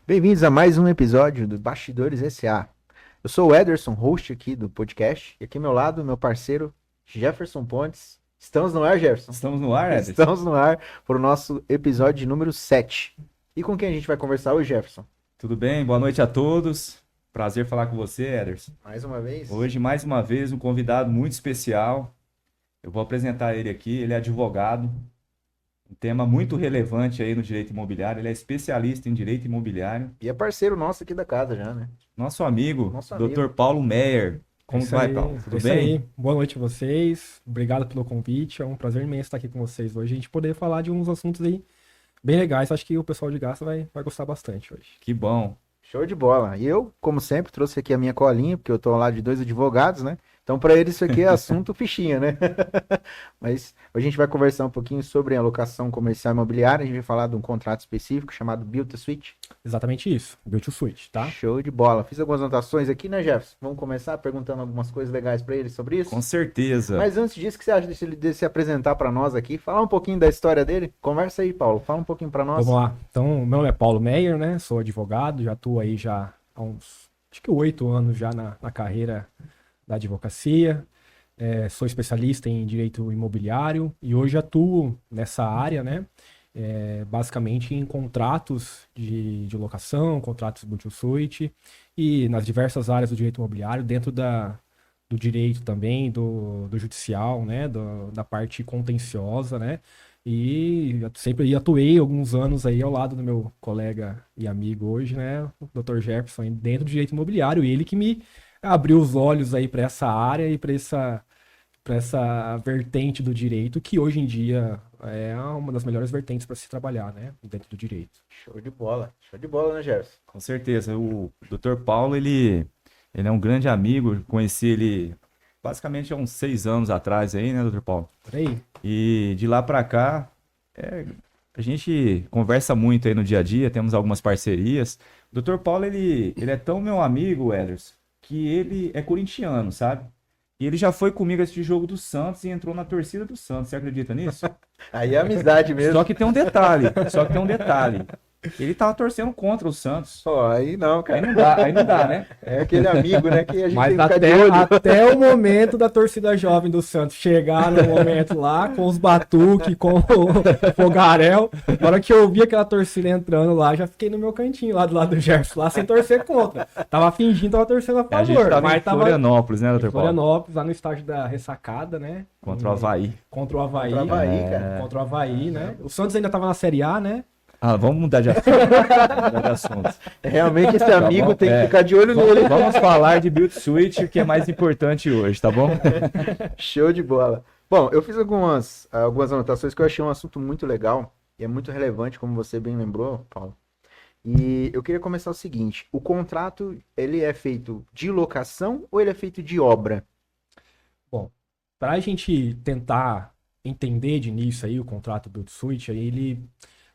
Bem-vindos a mais um episódio do Bastidores S.A. Eu sou o Ederson, host aqui do podcast, e aqui ao meu lado, meu parceiro Jefferson Pontes. Estamos no ar, Jefferson? Estamos no ar, Ederson? Estamos no ar para o nosso episódio número 7. E com quem a gente vai conversar hoje, Jefferson? Tudo bem? Boa noite a todos. Prazer falar com você, Ederson. Mais uma vez? Hoje, mais uma vez, um convidado muito especial. Eu vou apresentar ele aqui. Ele é advogado, um tema muito relevante aí no direito imobiliário. Ele é especialista em direito imobiliário. E é parceiro nosso aqui da casa já, né? Nosso amigo, Nosso Dr. amigo. Paulo Meyer. Como vai, Paulo? Tudo bem? Aí. Boa noite a vocês. Obrigado pelo convite. É um prazer imenso estar aqui com vocês hoje. A gente poder falar de uns assuntos aí bem legais. Acho que o pessoal de Gasta vai gostar bastante hoje. Que bom. Show de bola. E eu, como sempre, trouxe aqui a minha colinha, porque eu tô ao lado de dois advogados, né? Então, para eles, isso aqui é assunto fichinha, né? Mas hoje a gente vai conversar um pouquinho sobre a alocação comercial imobiliária. A gente vai falar de um contrato específico chamado Build to Suit. Exatamente isso. Build to Suit, tá? Show de bola. Fiz algumas anotações aqui, né, Jefferson? Vamos começar perguntando algumas coisas legais para eles sobre isso? Com certeza. Mas antes disso, o que você acha de se apresentar para nós aqui? Falar um pouquinho da história dele? Conversa aí, Paulo. Fala um pouquinho para nós. Vamos lá. Então, meu nome é Paulo Meyer, né? Sou advogado. Já atuo aí já há uns, acho que 8 anos já na carreira da advocacia. Sou especialista em direito imobiliário e hoje atuo nessa área, né? Basicamente em contratos de locação, contratos Build to Suit e nas diversas áreas do direito imobiliário, dentro do direito também, do judicial, né? Da parte contenciosa, né? E eu sempre atuei alguns anos aí ao lado do meu colega e amigo hoje, né? O Dr. Jefferson, dentro do direito imobiliário, e ele que me abriu os olhos aí para essa área e para essa vertente do direito, que hoje em dia é uma das melhores vertentes para se trabalhar, né, dentro do direito. Show de bola. Show de bola, né, Jefferson? Com certeza. O Dr. Paulo, ele é um grande amigo. Conheci ele basicamente há uns 6 anos atrás aí, né, Dr. Paulo? Por aí. E de lá para cá, a gente conversa muito aí no dia a dia, temos algumas parcerias. O Dr. Paulo, ele é tão meu amigo, Ederson, que ele é corintiano, sabe? E ele já foi comigo assistir jogo do Santos e entrou na torcida do Santos. Você acredita nisso? Aí é amizade mesmo. Só que tem um detalhe. Ele tava torcendo contra o Santos. Pô, aí não, cara. Aí não dá, né? É aquele amigo, né, que a gente Mas tem que ficar de olho. até o momento da torcida jovem do Santos chegar no momento lá, com os batuques, com o fogaréu, na hora que eu vi aquela torcida entrando lá, já fiquei no meu cantinho lá do lado do Jefferson, lá sem torcer contra. Tava fingindo, tava torcendo a favor. A gente tava mas em Florianópolis, né, Dr. Paulo? Florianópolis, lá no estádio da ressacada, né? Contra o Avaí. Contra o Avaí. Contra o Avaí, cara. Contra o Avaí, né? O Santos ainda tava na Série A, né? Ah, vamos mudar de assunto. Realmente esse amigo bom, tem que ficar de olho nele. Vamos falar de Build Suite, que é mais importante hoje, tá bom? Show de bola. Bom, eu fiz algumas anotações que eu achei um assunto muito legal e é muito relevante, como você bem lembrou, Paulo. E eu queria começar o seguinte: o contrato, ele é feito de locação ou ele é feito de obra? Bom, para a gente tentar entender de início aí o contrato Build Suite, aí ele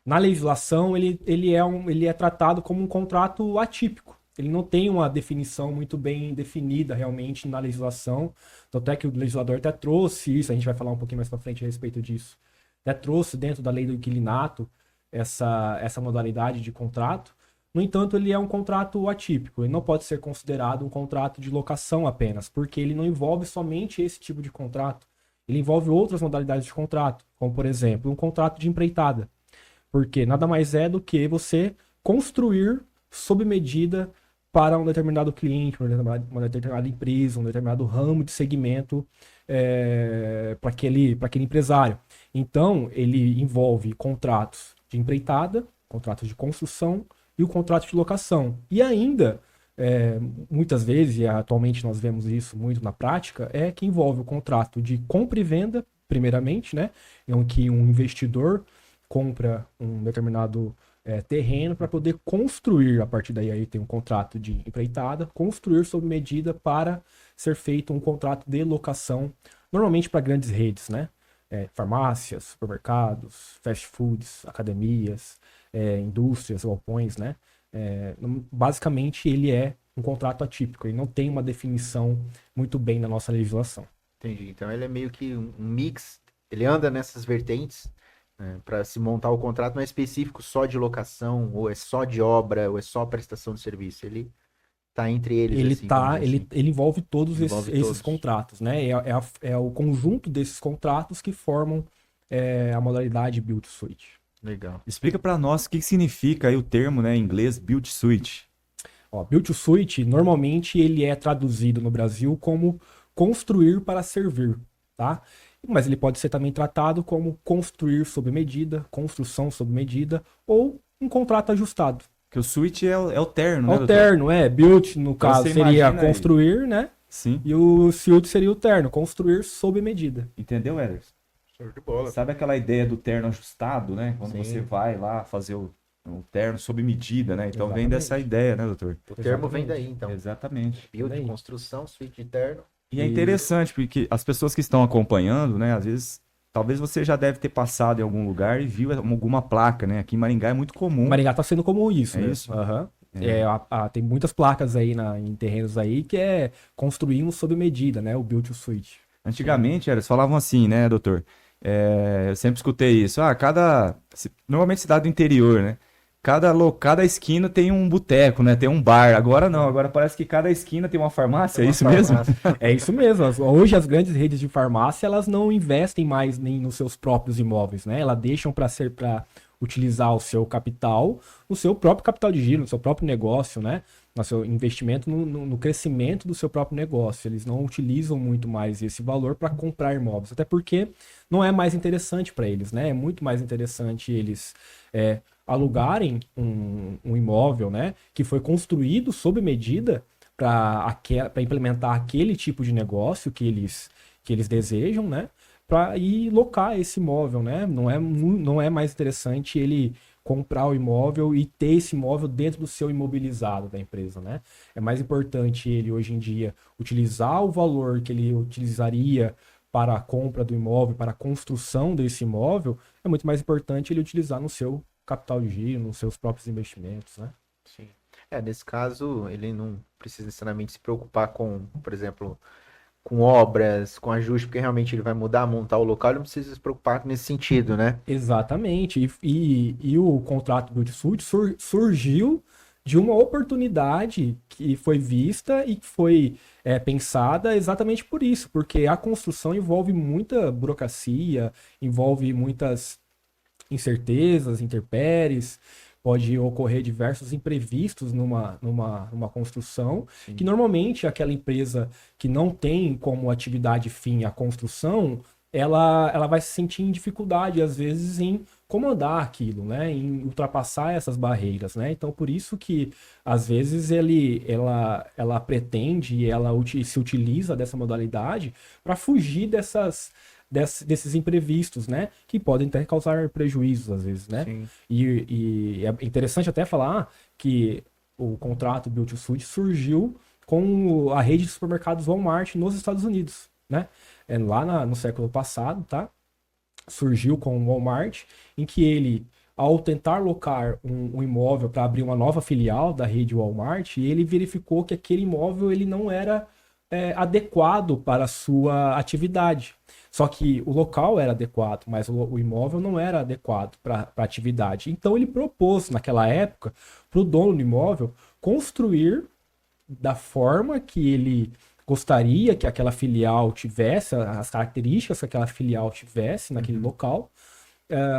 na legislação ele é tratado como um contrato atípico. Ele não tem uma definição muito bem definida realmente na legislação. Tanto é que o legislador até trouxe isso, a gente vai falar um pouquinho mais para frente a respeito disso. Até trouxe dentro da lei do inquilinato essa modalidade de contrato. No entanto, ele é um contrato atípico. Ele não pode ser considerado um contrato de locação apenas, porque ele não envolve somente esse tipo de contrato. Ele envolve outras modalidades de contrato, como, por exemplo, um contrato de empreitada. Porque nada mais é do que você construir sob medida para um determinado cliente, uma determinada empresa, um determinado ramo de segmento para aquele empresário. Então, ele envolve contratos de empreitada, contratos de construção e o contrato de locação. E ainda, muitas vezes, e atualmente nós vemos isso muito na prática, é que envolve o contrato de compra e venda, primeiramente, né, em que um investidor compra um determinado terreno para poder construir, a partir daí aí tem um contrato de empreitada, construir sob medida para ser feito um contrato de locação, normalmente para grandes redes, né? Farmácias, supermercados, fast foods, academias, indústrias, galpões, né? Basicamente ele é um contrato atípico, ele não tem uma definição muito bem na nossa legislação. Entendi. Então ele é meio que um mix, ele anda nessas vertentes Para se montar o contrato não é específico só de locação, ou é só de obra, ou é só prestação de serviço. Ele tá entre eles, Ele assim, vamos tá, dizer assim. ele envolve todos Envolve esses todos. contratos, né? É o conjunto desses contratos que formam a modalidade Build to Suit. Legal. Explica para nós o que significa aí o termo, né, em inglês, build suite. Ó, Build to Suit, normalmente ele é traduzido no Brasil como construir para servir, tá? Mas ele pode ser também tratado como construir sob medida, construção sob medida ou um contrato ajustado. Que o suite é o terno, né, doutor? Alterno, build no Então caso você seria imagina aí. construir, né? Sim. E o suit seria o terno, construir sob medida. Entendeu, Ederson? Show de bola. Sabe aquela ideia do terno ajustado, né? Quando Sim. você vai lá fazer o terno sob medida, né? Então vem Exatamente. dessa ideia, né, doutor? O termo vem Exatamente. daí, então. Exatamente. Build, Daí. construção, suíte de terno. E é interessante, porque as pessoas que estão acompanhando, né, às vezes, talvez você já deve ter passado em algum lugar e viu alguma placa, né? Aqui em Maringá é muito comum. Maringá tá sendo como isso, É né? isso? Aham. Tem muitas placas aí em terrenos aí que é construindo sob medida, né? O Build to Suit. Antigamente, eles falavam assim, né, doutor? Eu sempre escutei isso. Normalmente cidade do interior, né? Cada esquina tem um boteco, né? Tem um bar. Agora não, agora parece que cada esquina tem uma farmácia, é isso mesmo? É isso mesmo. Hoje as grandes redes de farmácia, elas não investem mais nem nos seus próprios imóveis, né? Elas deixam para utilizar o seu capital, o seu próprio capital de giro, no seu próprio negócio, né? No seu investimento no crescimento do seu próprio negócio. Eles não utilizam muito mais esse valor para comprar imóveis, até porque não é mais interessante para eles, né? É muito mais interessante eles alugarem um imóvel, né? Que foi construído sob medida para implementar aquele tipo de negócio que eles desejam, né? Para ir locar esse imóvel, né? Não é mais interessante ele comprar o imóvel e ter esse imóvel dentro do seu imobilizado da empresa, né? É mais importante ele, hoje em dia, utilizar o valor que ele utilizaria para a compra do imóvel, para a construção desse imóvel, é muito mais importante ele utilizar no seu capital de giro, nos seus próprios investimentos, né? Sim. Nesse caso, ele não precisa necessariamente se preocupar com, por exemplo, com obras, com ajuste, porque realmente ele vai mudar, montar o local, ele não precisa se preocupar nesse sentido, né? Exatamente. E o contrato Build to Suit surgiu de uma oportunidade que foi vista e que foi pensada exatamente por isso, porque a construção envolve muita burocracia, envolve muitas incertezas, intempéries, pode ocorrer diversos imprevistos numa construção, que normalmente aquela empresa que não tem como atividade fim a construção, ela vai se sentir em dificuldade, às vezes, em comandar aquilo, né? Em ultrapassar essas barreiras, né? Então, por isso que, às vezes, ela pretende e ela se utiliza dessa modalidade para fugir desses imprevistos, né? Que podem até causar prejuízos, às vezes, né? Sim. E é interessante até falar que o contrato Build to Suit surgiu com a rede de supermercados Walmart nos Estados Unidos, né? Lá no século passado, tá? Surgiu com o Walmart, em que ele, ao tentar locar um imóvel para abrir uma nova filial da rede Walmart, ele verificou que aquele imóvel ele não era adequado para a sua atividade. Só que o local era adequado, mas o imóvel não era adequado para a atividade. Então ele propôs, naquela época, para o dono do imóvel construir da forma que ele gostaria que aquela filial tivesse, as características que aquela filial tivesse naquele local,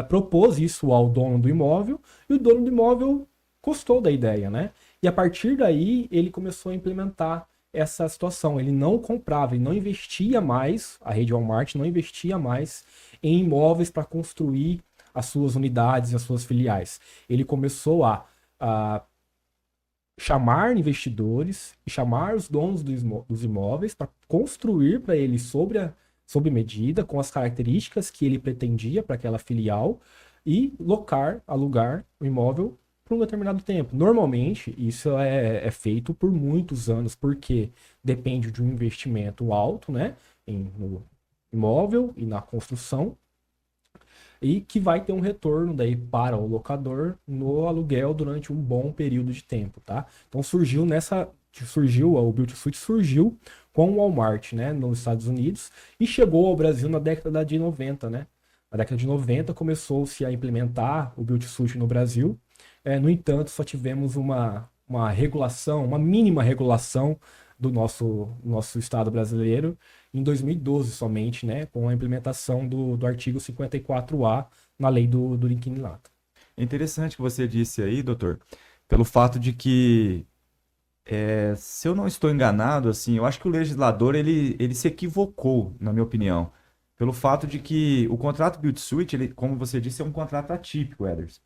propôs isso ao dono do imóvel, e o dono do imóvel gostou da ideia, né? E a partir daí ele começou a implementar essa situação. Ele não comprava, ele não investia mais, a rede Walmart não investia mais em imóveis para construir as suas unidades e as suas filiais. Ele começou a chamar investidores e chamar os donos dos imóveis para construir para ele sob medida, com as características que ele pretendia para aquela filial, e alugar o imóvel por um determinado tempo. Normalmente, isso é feito por muitos anos, porque depende de um investimento alto, né, no imóvel e na construção, e que vai ter um retorno daí para o locador no aluguel durante um bom período de tempo, tá? Então o Build to Suit surgiu com o Walmart, né, nos Estados Unidos, e chegou ao Brasil na década de 90, né? Na década de 90 começou-se a implementar o Build-to-Suit no Brasil. No entanto, só tivemos uma regulação, uma mínima regulação do nosso Estado brasileiro em 2012 somente, né, com a implementação do artigo 54A na lei do inquilinato. É interessante que você disse aí, doutor, pelo fato de que, se eu não estou enganado, assim, eu acho que o legislador ele se equivocou, na minha opinião, pelo fato de que o contrato Build-to-Suit, ele, como você disse, é um contrato atípico, Ederson.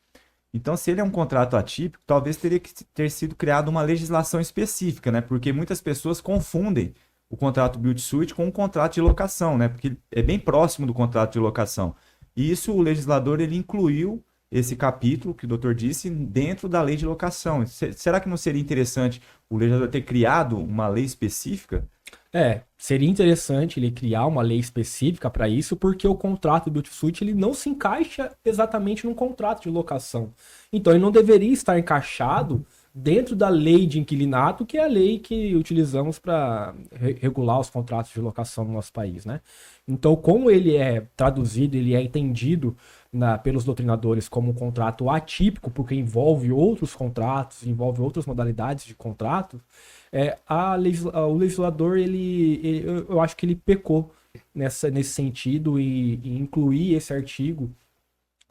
Então, se ele é um contrato atípico, talvez teria que ter sido criada uma legislação específica, né? Porque muitas pessoas confundem o contrato Build-to-Suit com o contrato de locação, né? Porque é bem próximo do contrato de locação. E isso o legislador ele incluiu esse capítulo que o doutor disse dentro da lei de locação. Será que não seria interessante o legislador ter criado uma lei específica? Seria interessante ele criar uma lei específica para isso, porque o contrato Build-to-Suit ele não se encaixa exatamente num contrato de locação. Então ele não deveria estar encaixado dentro da lei de inquilinato, que é a lei que utilizamos para regular os contratos de locação no nosso país, né? Então, como ele é traduzido, ele é entendido pelos doutrinadores como um contrato atípico, porque envolve outros contratos, envolve outras modalidades de contrato, o legislador, eu acho que ele pecou nesse sentido e incluir esse artigo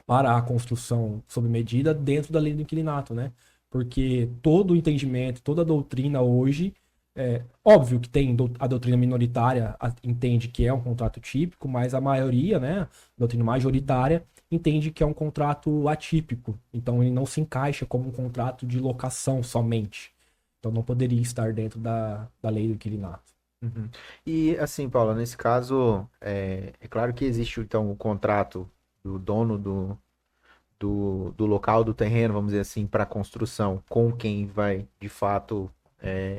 para a construção sob medida dentro da lei do inquilinato, né? Porque todo o entendimento, toda a doutrina hoje, óbvio que tem a doutrina minoritária entende que é um contrato típico, mas a maioria, né, a doutrina majoritária, entende que é um contrato atípico. Então ele não se encaixa como um contrato de locação somente. Então não poderia estar dentro da lei do inquilinato. Uhum. E assim, Paulo, nesse caso, é claro que existe então o contrato do dono do local, do terreno, vamos dizer assim, para construção, com quem vai de fato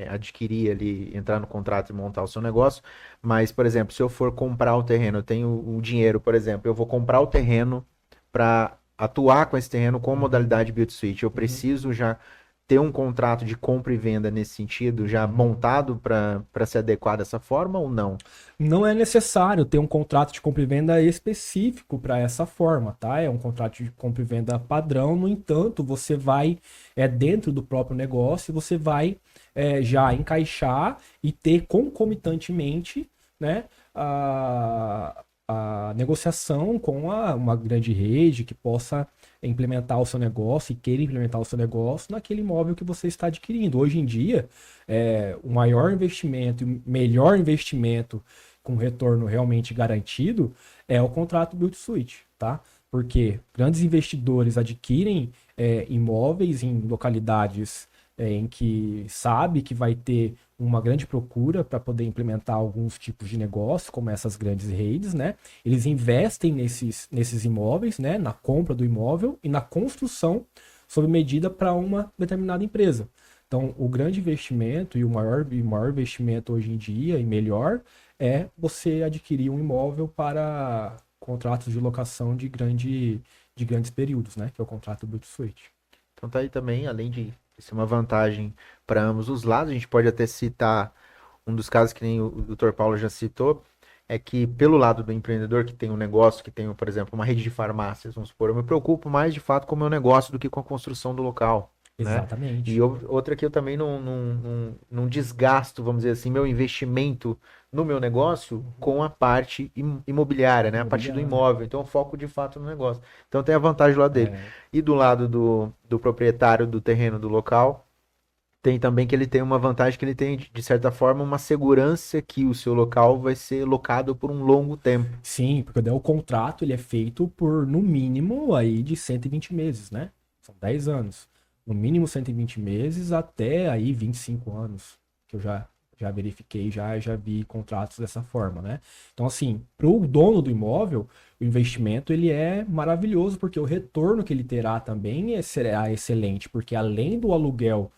adquirir ali, entrar no contrato e montar o seu negócio. Mas, por exemplo, se eu for comprar o terreno, eu tenho o dinheiro, por exemplo, eu vou comprar o terreno para atuar com esse terreno com a modalidade Build-to-Suit. Eu preciso já ter um contrato de compra e venda nesse sentido, já montado para se adequar dessa forma ou não? Não é necessário ter um contrato de compra e venda específico para essa forma, tá? É um contrato de compra e venda padrão, no entanto, você vai, dentro do próprio negócio, você vai já encaixar e ter concomitantemente, né, a negociação com uma grande rede que possa implementar o seu negócio e queira implementar o seu negócio naquele imóvel que você está adquirindo. Hoje em dia, o maior investimento e o melhor investimento com retorno realmente garantido é o contrato Build-to-Suit, tá? Porque grandes investidores adquirem imóveis em localidades em que sabe que vai ter uma grande procura para poder implementar alguns tipos de negócio, como essas grandes redes, né? Eles investem nesses imóveis, né? Na compra do imóvel e na construção sob medida para uma determinada empresa. Então, o grande investimento e o maior investimento hoje em dia e melhor é você adquirir um imóvel para contratos de locação de grandes períodos, né? Que é o contrato Build-to-Suit. Então tá aí também, além de ser uma vantagem para ambos os lados, a gente pode até citar um dos casos que nem o Dr. Paulo já citou, é que pelo lado do empreendedor que tem um negócio, que tem, por exemplo, uma rede de farmácias, vamos supor, eu me preocupo mais de fato com o meu negócio do que com a construção do local, né? Exatamente. E outra que eu também não desgasto, vamos dizer assim, meu investimento no meu negócio com a parte imobiliária, né? A parte do imóvel. Então eu foco de fato no negócio. Então tem a vantagem lá dele. E do lado do proprietário do terreno do local, tem também que ele tem uma vantagem que ele tem, de certa forma, uma segurança que o seu local vai ser locado por um longo tempo. Sim, porque daí o contrato ele é feito por, no mínimo, aí de 120 meses, né? São 10 anos. No mínimo 120 meses até aí 25 anos, que eu já verifiquei, já vi contratos dessa forma, né? Então, assim, para o dono do imóvel, o investimento ele é maravilhoso, porque o retorno que ele terá também será excelente, porque além do aluguel,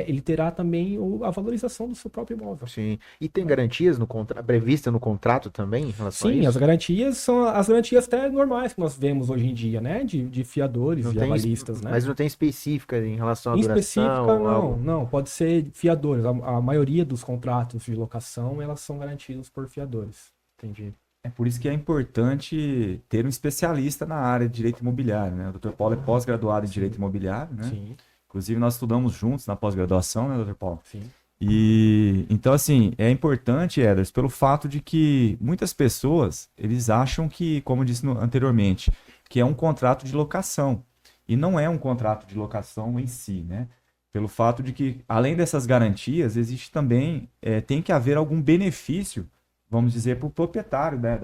ele terá também a valorização do seu próprio imóvel. Sim. E tem garantias no contrato, prevista no contrato também em relação a Sim, isso? as garantias são as garantias até normais que nós vemos hoje em dia, né? De fiadores, Não de tem, avalistas, né? mas não tem específica em relação à Em duração específica, ou algo? não. Pode ser fiadores. A maioria dos contratos de locação, elas são garantidas por fiadores. Entendi. É por isso que é importante ter um especialista na área de direito imobiliário, né? O Dr. Paulo é pós-graduado em direito imobiliário, né? Sim, Inclusive, nós estudamos juntos na pós-graduação, né, Dr. Paulo? sim. E então, assim, é importante, Eders, pelo fato de que muitas pessoas, eles acham que, como eu disse anteriormente, que é um contrato de locação. E não é um contrato de locação em si, né? Pelo fato de que, além dessas garantias, existe também, tem que haver algum benefício, vamos dizer, para o proprietário, né,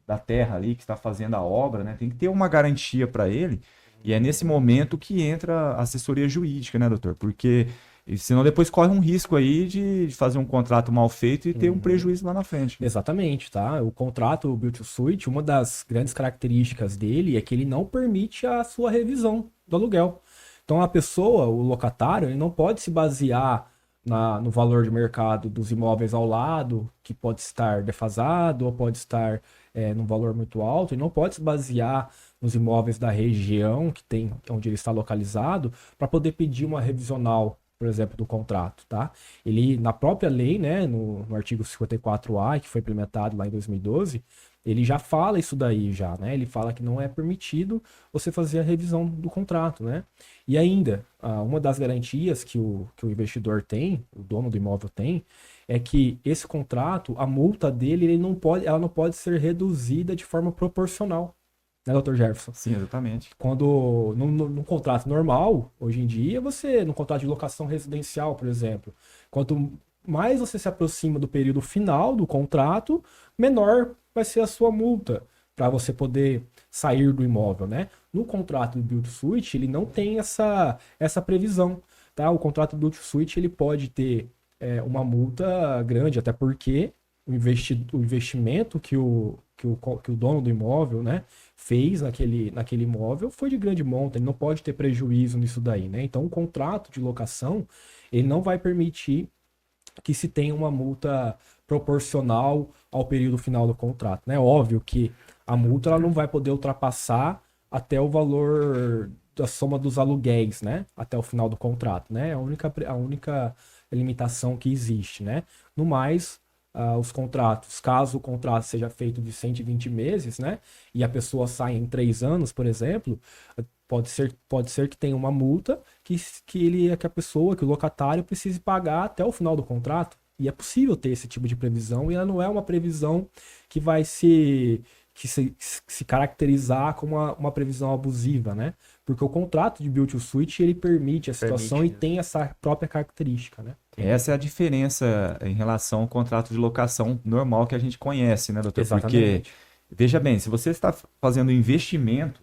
da terra ali que está fazendo a obra, né? Tem que ter uma garantia para ele. E é nesse momento que entra a assessoria jurídica, né, doutor? Porque senão depois corre um risco aí de fazer um contrato mal feito e ter um prejuízo lá na frente. Exatamente, tá? O contrato Build to Suit, uma das grandes características dele é que ele não permite a sua revisão do aluguel. Então a pessoa, o locatário, ele não pode se basear no valor de mercado dos imóveis ao lado, que pode estar defasado ou pode estar num valor muito alto, e não pode se basear nos imóveis da região que tem, onde ele está localizado, para poder pedir uma revisional, por exemplo, do contrato, tá? Ele, na própria lei, né, no artigo 54A, que foi implementado lá em 2012, ele já fala isso daí já, né? Ele fala que não é permitido você fazer a revisão do contrato, né? E ainda, uma das garantias que o investidor tem, o dono do imóvel tem, é que esse contrato, a multa dele, ela não pode ser reduzida de forma proporcional, né, Dr. Jefferson? Sim, exatamente. Quando num contrato normal, hoje em dia, no contrato de locação residencial, por exemplo, quanto mais você se aproxima do período final do contrato, menor vai ser a sua multa para você poder sair do imóvel, né? No contrato do Build to Suit, ele não tem essa previsão, tá? O contrato do Build to Suit, ele pode ter uma multa grande, até porque o investimento que o dono do imóvel, né, fez naquele imóvel foi de grande monta, ele não pode ter prejuízo nisso daí, né? Então, o contrato de locação, ele não vai permitir que se tenha uma multa proporcional ao período final do contrato, né? Óbvio que a multa ela não vai poder ultrapassar até o valor da soma dos aluguéis, né? Até o final do contrato, né? É a única limitação que existe, né? No mais, os contratos, caso o contrato seja feito de 120 meses, né? E a pessoa sai em 3 anos, por exemplo, pode ser que tenha uma multa que o locatário precise pagar até o final do contrato. E é possível ter esse tipo de previsão, e ela não é uma previsão que vai se caracterizar como uma previsão abusiva, né? Porque o contrato de Build to Suit, ele permite a situação e tem essa própria característica, né? Essa é a diferença em relação ao contrato de locação normal que a gente conhece, né, doutor? Exatamente. Porque, veja bem, se você está fazendo investimento,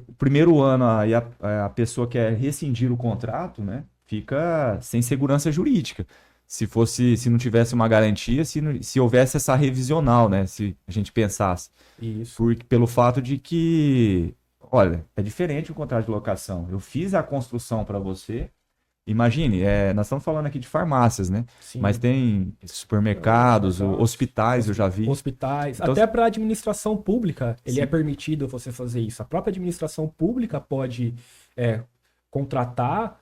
o primeiro ano aí a pessoa quer rescindir o contrato, né, fica sem segurança jurídica. Se não tivesse uma garantia, se houvesse essa revisional, né, se a gente pensasse. Isso. Pelo fato de que, olha, é diferente o contrato de locação. Eu fiz a construção para você. Imagine, nós estamos falando aqui de farmácias, né? Sim. Mas tem supermercados, hospitais, eu já vi. Hospitais, Então, até para a administração pública, ele é permitido você fazer isso. A própria administração pública pode contratar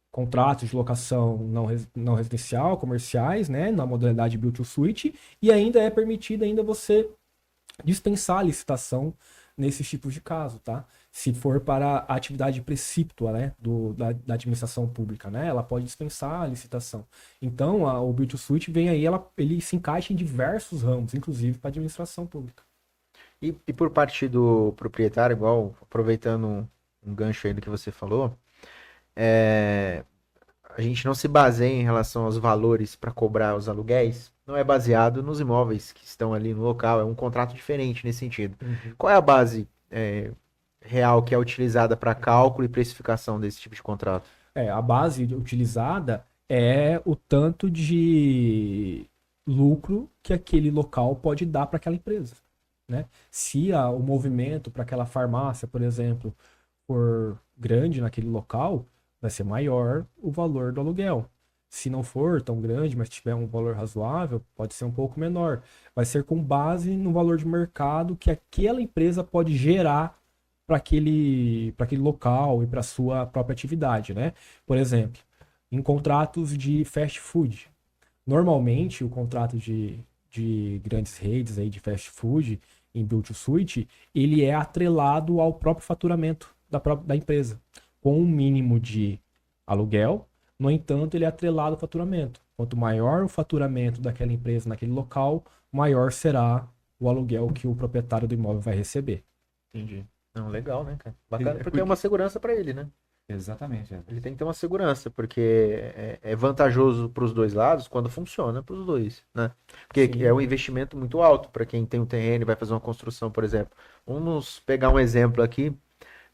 contratos de locação não residencial, comerciais, né? Na modalidade Build to Suit, e ainda é permitido você dispensar a licitação nesses tipos de caso, tá? Se for para a atividade precípua, né, da administração pública, né, ela pode dispensar a licitação. Então, o Build to Suit vem aí, ele se encaixa em diversos ramos, inclusive para a administração pública. E por parte do proprietário, igual, aproveitando um gancho aí do que você falou, a gente não se baseia em relação aos valores para cobrar os aluguéis, não é baseado nos imóveis que estão ali no local, é um contrato diferente nesse sentido. Qual é a base real que é utilizada para cálculo e precificação desse tipo de contrato? A base utilizada é o tanto de lucro que aquele local pode dar para aquela empresa, né? Se o movimento para aquela farmácia, por exemplo, for grande naquele local, vai ser maior o valor do aluguel. Se não for tão grande, mas tiver um valor razoável, pode ser um pouco menor. Vai ser com base no valor de mercado que aquela empresa pode gerar para aquele local e para sua própria atividade, né? Por exemplo, em contratos de fast food. Normalmente, o contrato de de grandes redes aí de fast food em Build to Suit, ele é atrelado ao próprio faturamento da empresa, com um mínimo de aluguel. No entanto, ele é atrelado ao faturamento. Quanto maior o faturamento daquela empresa naquele local, maior será o aluguel que o proprietário do imóvel vai receber. Entendi. Não, legal, né, cara? Bacana, É porque é uma segurança para ele, né? Exatamente. Ele tem que ter uma segurança, porque é vantajoso para os dois lados quando funciona para os dois, né? Porque Sim. é um investimento muito alto para quem tem um terreno e vai fazer uma construção, por exemplo. Vamos pegar um exemplo aqui,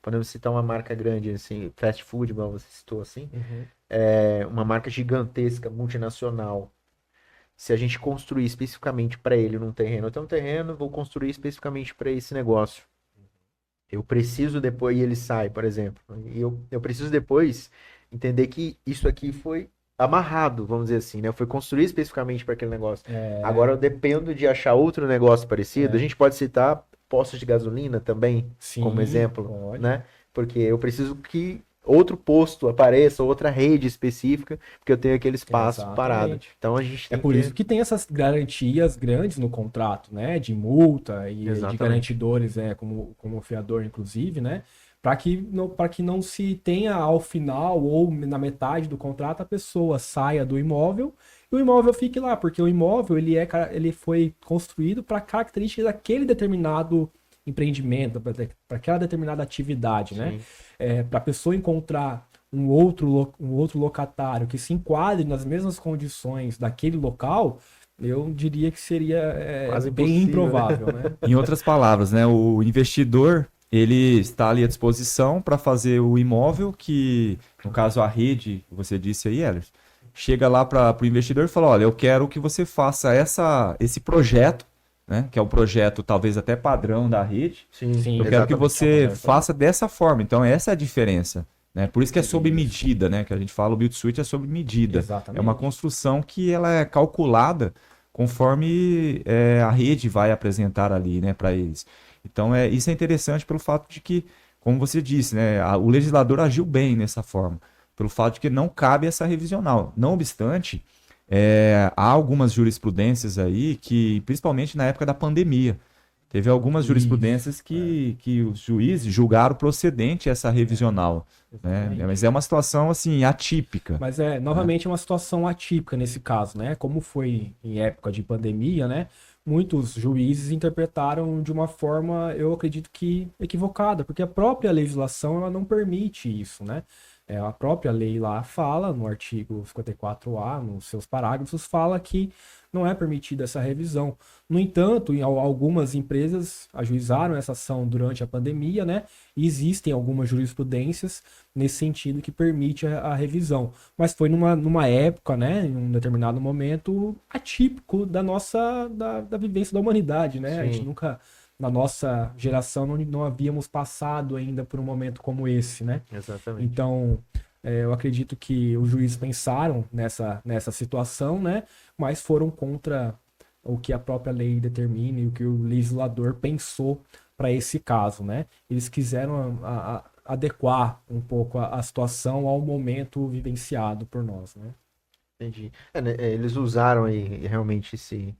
podemos citar uma marca grande, assim, fast food, igual você citou, assim, Uhum. uma marca gigantesca, multinacional. Se a gente construir especificamente para ele num terreno, eu tenho um terreno, vou construir especificamente para esse negócio. Eu preciso depois, e ele sai, por exemplo. E eu preciso depois entender que isso aqui foi amarrado, vamos dizer assim, né? Foi construído especificamente para aquele negócio. Agora eu dependo de achar outro negócio parecido. A gente pode citar postos de gasolina também, Sim, como exemplo, pode. né? Porque eu preciso que outro posto apareça, outra rede específica, porque eu tenho aquele espaço parado. Exatamente. Então a gente É tem por que... isso que tem essas garantias grandes no contrato, né? De multa e de Exatamente. garantidores, como o fiador, inclusive, né? Para que não se tenha ao final ou na metade do contrato a pessoa saia do imóvel e o imóvel fique lá, porque o imóvel ele foi construído para características daquele determinado empreendimento, para aquela determinada atividade, né? Para a pessoa encontrar um outro locatário que se enquadre nas mesmas condições daquele local, eu diria que seria Quase bem impossível, improvável, né? Em outras palavras, né, o investidor ele está ali à disposição para fazer o imóvel que, no caso a rede, você disse aí, Ehlers, chega lá para o investidor e fala, olha, eu quero que você faça esse projeto, né, que é um projeto talvez até padrão da rede. Sim, Sim. Eu quero que exatamente. você faça dessa forma. Então essa é a diferença. Né? Por isso que é sob medida, né? Que a gente fala, o Build to Suit é sob medida. Exatamente. É uma construção que ela é calculada conforme a rede vai apresentar ali, né, para eles. Então isso é interessante pelo fato de que, como você disse, né, o legislador agiu bem nessa forma, pelo fato de que não cabe essa revisional. Não obstante, há algumas jurisprudências aí que, principalmente na época da pandemia, teve algumas jurisprudências que os juízes julgaram procedente essa revisional. Né? Mas é uma situação assim atípica. Mas novamente é uma situação atípica nesse caso, né? Como foi em época de pandemia, né? Muitos juízes interpretaram de uma forma, eu acredito que equivocada, porque a própria legislação ela não permite isso, né? A própria lei lá fala, no artigo 54A, nos seus parágrafos, fala que não é permitida essa revisão. No entanto, algumas empresas ajuizaram essa ação durante a pandemia, né? E existem algumas jurisprudências nesse sentido que permite a revisão. Mas foi numa época, né? Em um determinado momento atípico da vivência da humanidade, né? A gente nunca, na nossa geração, não havíamos passado ainda por um momento como esse, né? Exatamente. Então, eu acredito que os juízes pensaram nessa situação, né? Mas foram contra o que a própria lei determina e o que o legislador pensou para esse caso, né? Eles quiseram adequar um pouco a situação ao momento vivenciado por nós, né? Entendi. Né, eles usaram aí realmente esse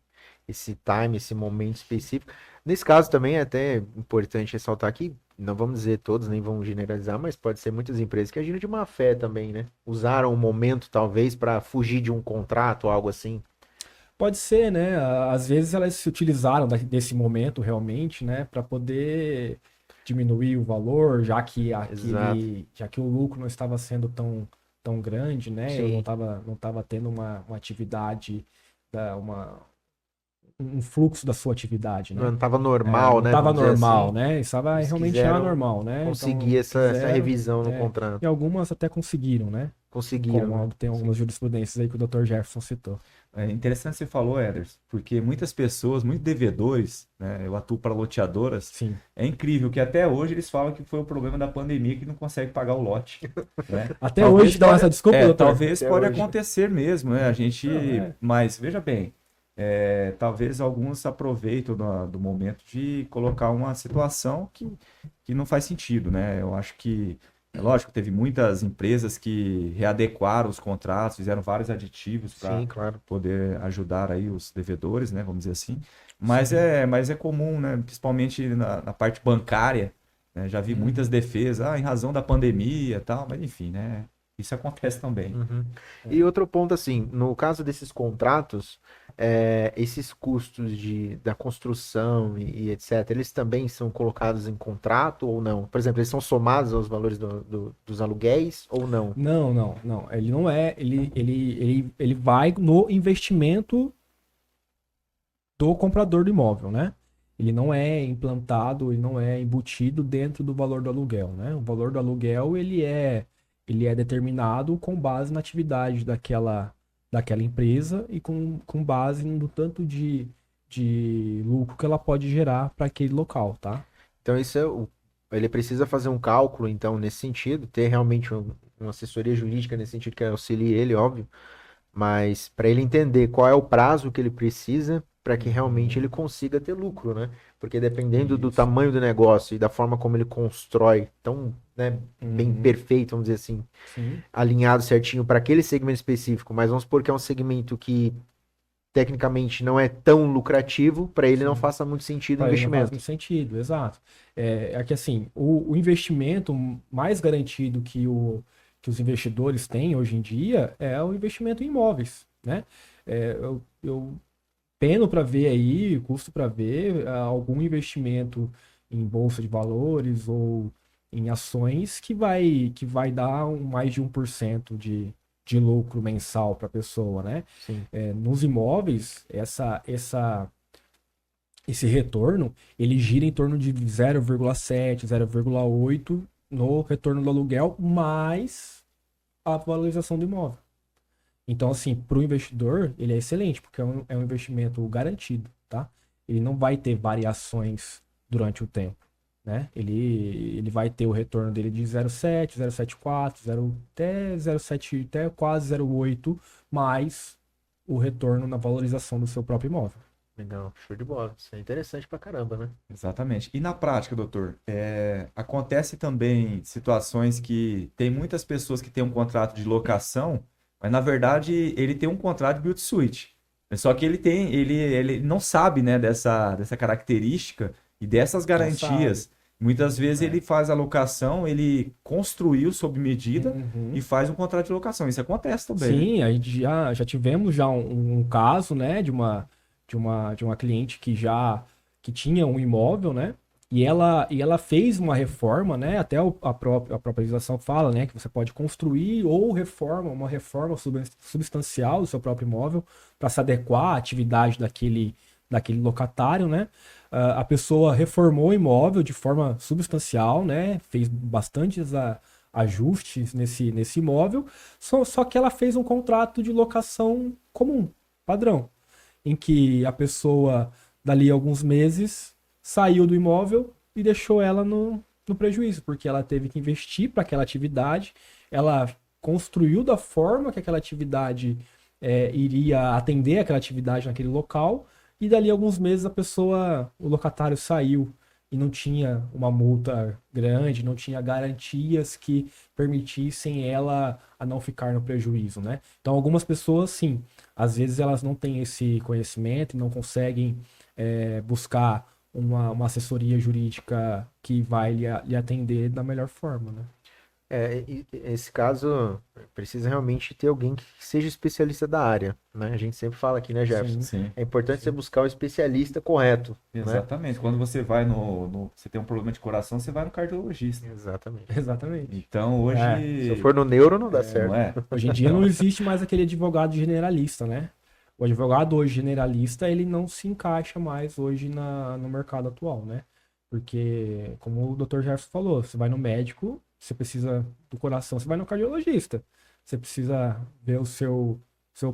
time, esse momento específico. Nesse caso também é até importante ressaltar que, não vamos dizer todos, nem vamos generalizar, mas pode ser muitas empresas que agiram de má fé também, né? Usaram o momento talvez para fugir de um contrato ou algo assim. Pode ser, né? Às vezes elas se utilizaram desse momento realmente, né, para poder diminuir o valor, já que o lucro não estava sendo tão grande, né? Eu Sim. não tava tendo uma atividade, um fluxo da sua atividade, né? Não estava normal, Não né? estava Vamos dizer normal, assim. né? Estava Eles realmente quiseram anormal, né? conseguir Então, essa revisão no contrato. e algumas até conseguiram, né? Conseguiram, Como né? tem algumas jurisprudências aí que o Dr. Jefferson citou. É interessante você falou, Eders, porque muitas pessoas, muitos devedores, né, eu atuo para loteadoras, Sim. é incrível que até hoje eles falam que foi o problema da pandemia que não consegue pagar o lote. Né? Até hoje dá essa desculpa, doutor? Talvez Até pode hoje. acontecer mesmo, né? A gente, Não, mas veja bem, talvez alguns aproveitem do momento de colocar uma situação que não faz sentido, né? Eu acho que É lógico, teve muitas empresas que readequaram os contratos, fizeram vários aditivos para Sim, claro. poder ajudar aí os devedores, né, vamos dizer assim. Sim. Mas é comum, né, principalmente na parte bancária, né, já vi muitas defesas, em razão da pandemia e tal, mas enfim, né, isso acontece também. Uhum. E outro ponto, assim, no caso desses contratos, esses custos da construção e etc., eles também são colocados em contrato ou não? Por exemplo, eles são somados aos valores dos aluguéis ou não? Não, não, não. Ele não é. Ele vai no investimento do comprador do imóvel, né? Ele não é implantado, ele não é embutido dentro do valor do aluguel, né? O valor do aluguel, ele é determinado com base na atividade daquela empresa e com base no tanto de lucro que ela pode gerar para aquele local, tá? Então, ele precisa fazer um cálculo, então, nesse sentido, ter realmente uma assessoria jurídica nesse sentido que auxilie ele, óbvio, mas para ele entender qual é o prazo que ele precisa para que realmente ele consiga ter lucro, né? Porque dependendo do Isso. tamanho do negócio e da forma como ele constrói, tão, né, bem Uhum. perfeito, vamos dizer assim, Sim. alinhado certinho para aquele segmento específico, mas vamos supor que é um segmento que tecnicamente não é tão lucrativo, para ele não Sim. faça muito sentido o Para ele não faz muito investimento. sentido, exato. É que assim, o investimento mais garantido que os investidores têm hoje em dia é o investimento em imóveis, né? Eu peno para ver aí, custo para ver algum investimento em bolsa de valores ou em ações que vai dar mais de 1% de lucro mensal para a pessoa, né? Sim. Nos imóveis, esse retorno, ele gira em torno de 0,7, 0,8 no retorno do aluguel, mais a valorização do imóvel. Então, assim, para o investidor, ele é excelente, porque é um investimento garantido, tá? Ele não vai ter variações durante o tempo, né? Ele vai ter o retorno dele de 0,7, 0,74, 0, até 0,7, até quase 0,8, mais o retorno na valorização do seu próprio imóvel. Legal, show de bola. Isso é interessante pra caramba, né? Exatamente. E na prática, doutor, acontece também situações que tem muitas pessoas que têm um contrato de locação, mas na verdade ele tem um contrato de build-to-suit. Só que ele não sabe, né, dessa característica e dessas Não sabe. garantias. Muitas vezes É. ele faz a locação, ele construiu sob medida e Uhum. faz um contrato de locação. Isso acontece também, né? Sim, a gente já tivemos já um caso, né, de uma cliente que tinha um imóvel, né, e ela fez uma reforma, né, até a própria legislação fala, né, que você pode construir ou uma reforma substancial do seu próprio imóvel para se adequar à atividade daquele locatário, né. A pessoa reformou o imóvel de forma substancial, né, fez bastantes ajustes nesse imóvel, só que ela fez um contrato de locação comum, padrão, em que a pessoa, dali a alguns meses, saiu do imóvel e deixou ela no prejuízo, porque ela teve que investir para aquela atividade, ela construiu da forma que aquela atividade iria atender aquela atividade naquele local, e dali a alguns meses o locatário saiu e não tinha uma multa grande, não tinha garantias que permitissem ela a não ficar no prejuízo, né? Então, algumas pessoas, sim, às vezes elas não têm esse conhecimento e não conseguem buscar uma assessoria jurídica que vai lhe atender da melhor forma, né? Esse caso precisa realmente ter alguém que seja especialista da área, né? A gente sempre fala aqui, né, Jefferson? Sim, Sim. É importante você sim. buscar o especialista correto, né? Exatamente. Quando você vai você tem um problema de coração, você vai no cardiologista. Exatamente. Exatamente. Então Se eu hoje, for no neuro, não dá não certo. é? Hoje em dia não Então, existe mais aquele advogado generalista, né? O advogado hoje generalista, ele não se encaixa mais hoje no mercado atual, né? Porque, como o Dr. Jefferson falou, você vai no médico, você precisa do coração, você vai no cardiologista. Você precisa ver seu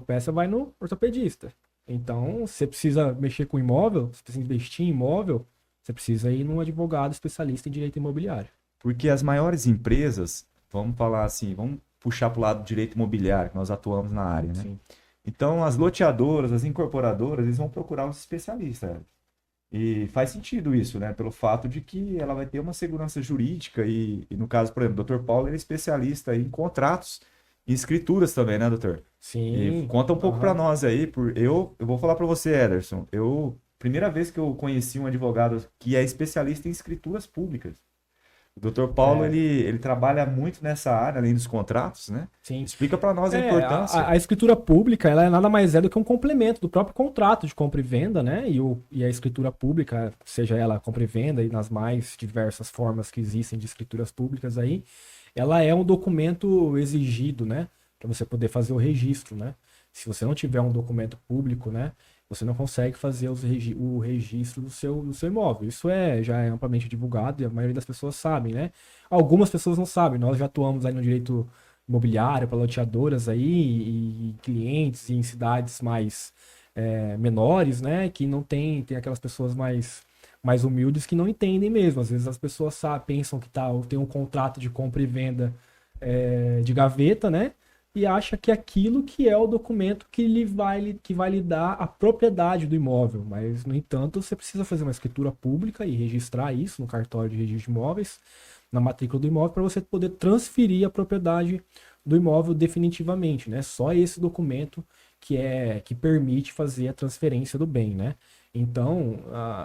pé, você vai no ortopedista. Então, você precisa mexer com imóvel, você precisa investir em imóvel, você precisa ir num advogado especialista em direito imobiliário. porque as maiores empresas, vamos falar assim, vamos puxar para o lado do direito imobiliário, que nós atuamos na área, né? Sim. Então, as loteadoras, as incorporadoras, eles vão procurar os especialistas. E faz sentido isso, né? Pelo fato de que ela vai ter uma segurança jurídica e no caso, por exemplo, o Dr. Paulo ele é especialista em contratos e escrituras também, né, doutor? E Sim. conta um pouco para Aham. nós aí, eu vou falar para você, Ederson. Primeira vez que eu conheci um advogado que é especialista em escrituras públicas. O Dr. Paulo, É, ele trabalha muito nessa área, além dos contratos, né? sim. Explica para nós a É, importância. a escritura pública, ela é nada mais é do que um complemento do próprio contrato de compra e venda, né? E a escritura pública, seja ela compra e venda e nas mais diversas formas que existem de escrituras públicas aí, ela é um documento exigido, né? Para você poder fazer o registro, né? Se você não tiver um documento público, né? Você não consegue fazer o registro do seu imóvel. Isso já é amplamente divulgado e a maioria das pessoas sabem, né? Algumas pessoas não sabem. Nós já atuamos aí no direito imobiliário para loteadoras aí e clientes em cidades mais menores, né? Que não tem aquelas pessoas mais humildes que não entendem mesmo. Às vezes as pessoas pensam que tem um contrato de compra e venda de gaveta, né? E acha que aquilo que é o documento que vai lhe dar a propriedade do imóvel. Mas, no entanto, você precisa fazer uma escritura pública e registrar isso no cartório de registro de imóveis, na matrícula do imóvel, para você poder transferir a propriedade do imóvel definitivamente, né? Só esse documento que permite fazer a transferência do bem, né? Então,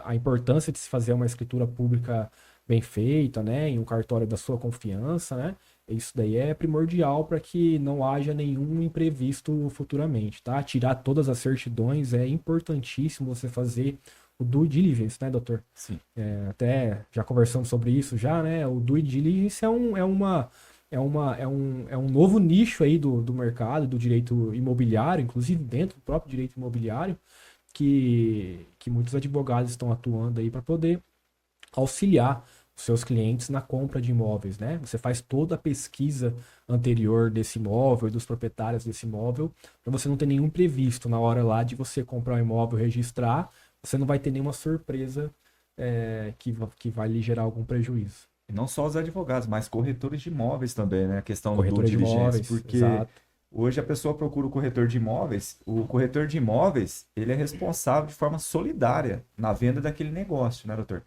a importância de se fazer uma escritura pública bem feita, né, em um cartório da sua confiança, né? Isso daí é primordial para que não haja nenhum imprevisto futuramente, tá? Tirar todas as certidões é importantíssimo você fazer o due diligence, né, doutor? Sim. Até já conversamos sobre isso já, né? O due diligence é um novo nicho aí do mercado, do direito imobiliário, inclusive dentro do próprio direito imobiliário, que muitos advogados estão atuando aí para poder auxiliar os seus clientes na compra de imóveis, né? Você faz toda a pesquisa anterior desse imóvel e dos proprietários desse imóvel, para você não ter nenhum imprevisto na hora lá de você comprar o imóvel, registrar, você não vai ter nenhuma surpresa que vai lhe gerar algum prejuízo. E não só os advogados, mas corretores de imóveis também, né? A questão do due Corretora de diligence, imóveis, porque exato. hoje a pessoa procura o corretor de imóveis, o corretor de imóveis, ele é responsável de forma solidária na venda daquele negócio, né, doutor?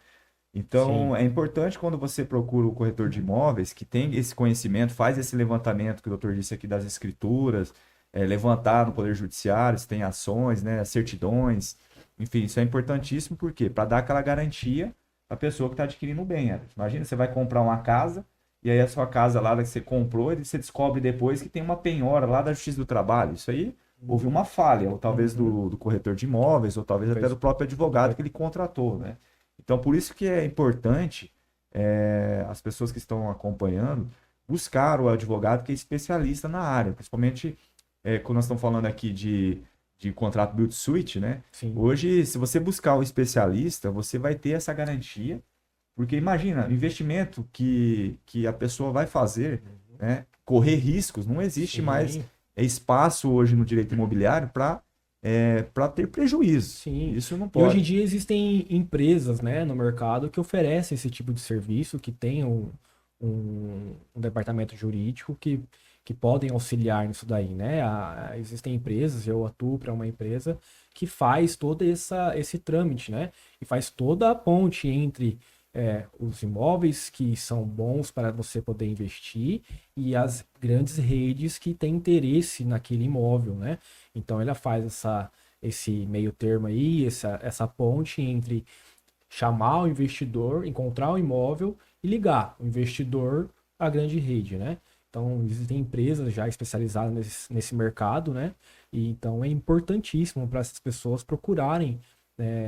Sim. Então, é importante quando você procura o corretor de imóveis, que tem esse conhecimento, faz esse levantamento que o doutor disse aqui das escrituras, levantar no Poder Judiciário, se tem ações, né, certidões, enfim, isso é importantíssimo, por quê? Para dar aquela garantia à pessoa que está adquirindo o bem. Né? Imagina, você vai comprar uma casa, e aí a sua casa lá que você comprou, e você descobre depois que tem uma penhora lá da Justiça do Trabalho. Isso aí houve uma falha, ou talvez Uhum. do corretor de imóveis, ou talvez até do Fez- próprio advogado que ele contratou, né? Então, por isso que é importante as pessoas que estão acompanhando buscar o advogado que é especialista na área, principalmente quando nós estamos falando aqui de contrato build suite, né? Sim. Hoje, se você buscar o especialista, você vai ter essa garantia, porque imagina, o investimento que a pessoa vai fazer, né? Correr riscos, não existe mais Sim. espaço hoje no direito imobiliário para ter prejuízo. Sim. Isso não E hoje em pode. dia existem empresas, né, no mercado que oferecem esse tipo de serviço, que tem um departamento jurídico que podem auxiliar nisso daí, né? Existem empresas, eu atuo para uma empresa que faz todo esse trâmite, né? E faz toda a ponte entre os imóveis que são bons para você poder investir e as grandes redes que têm interesse naquele imóvel, né? Então ela faz esse meio termo aí, essa ponte entre chamar o investidor, encontrar o imóvel e ligar o investidor à grande rede, né? Então, existem empresas já especializadas nesse mercado, né? E então é importantíssimo para essas pessoas procurarem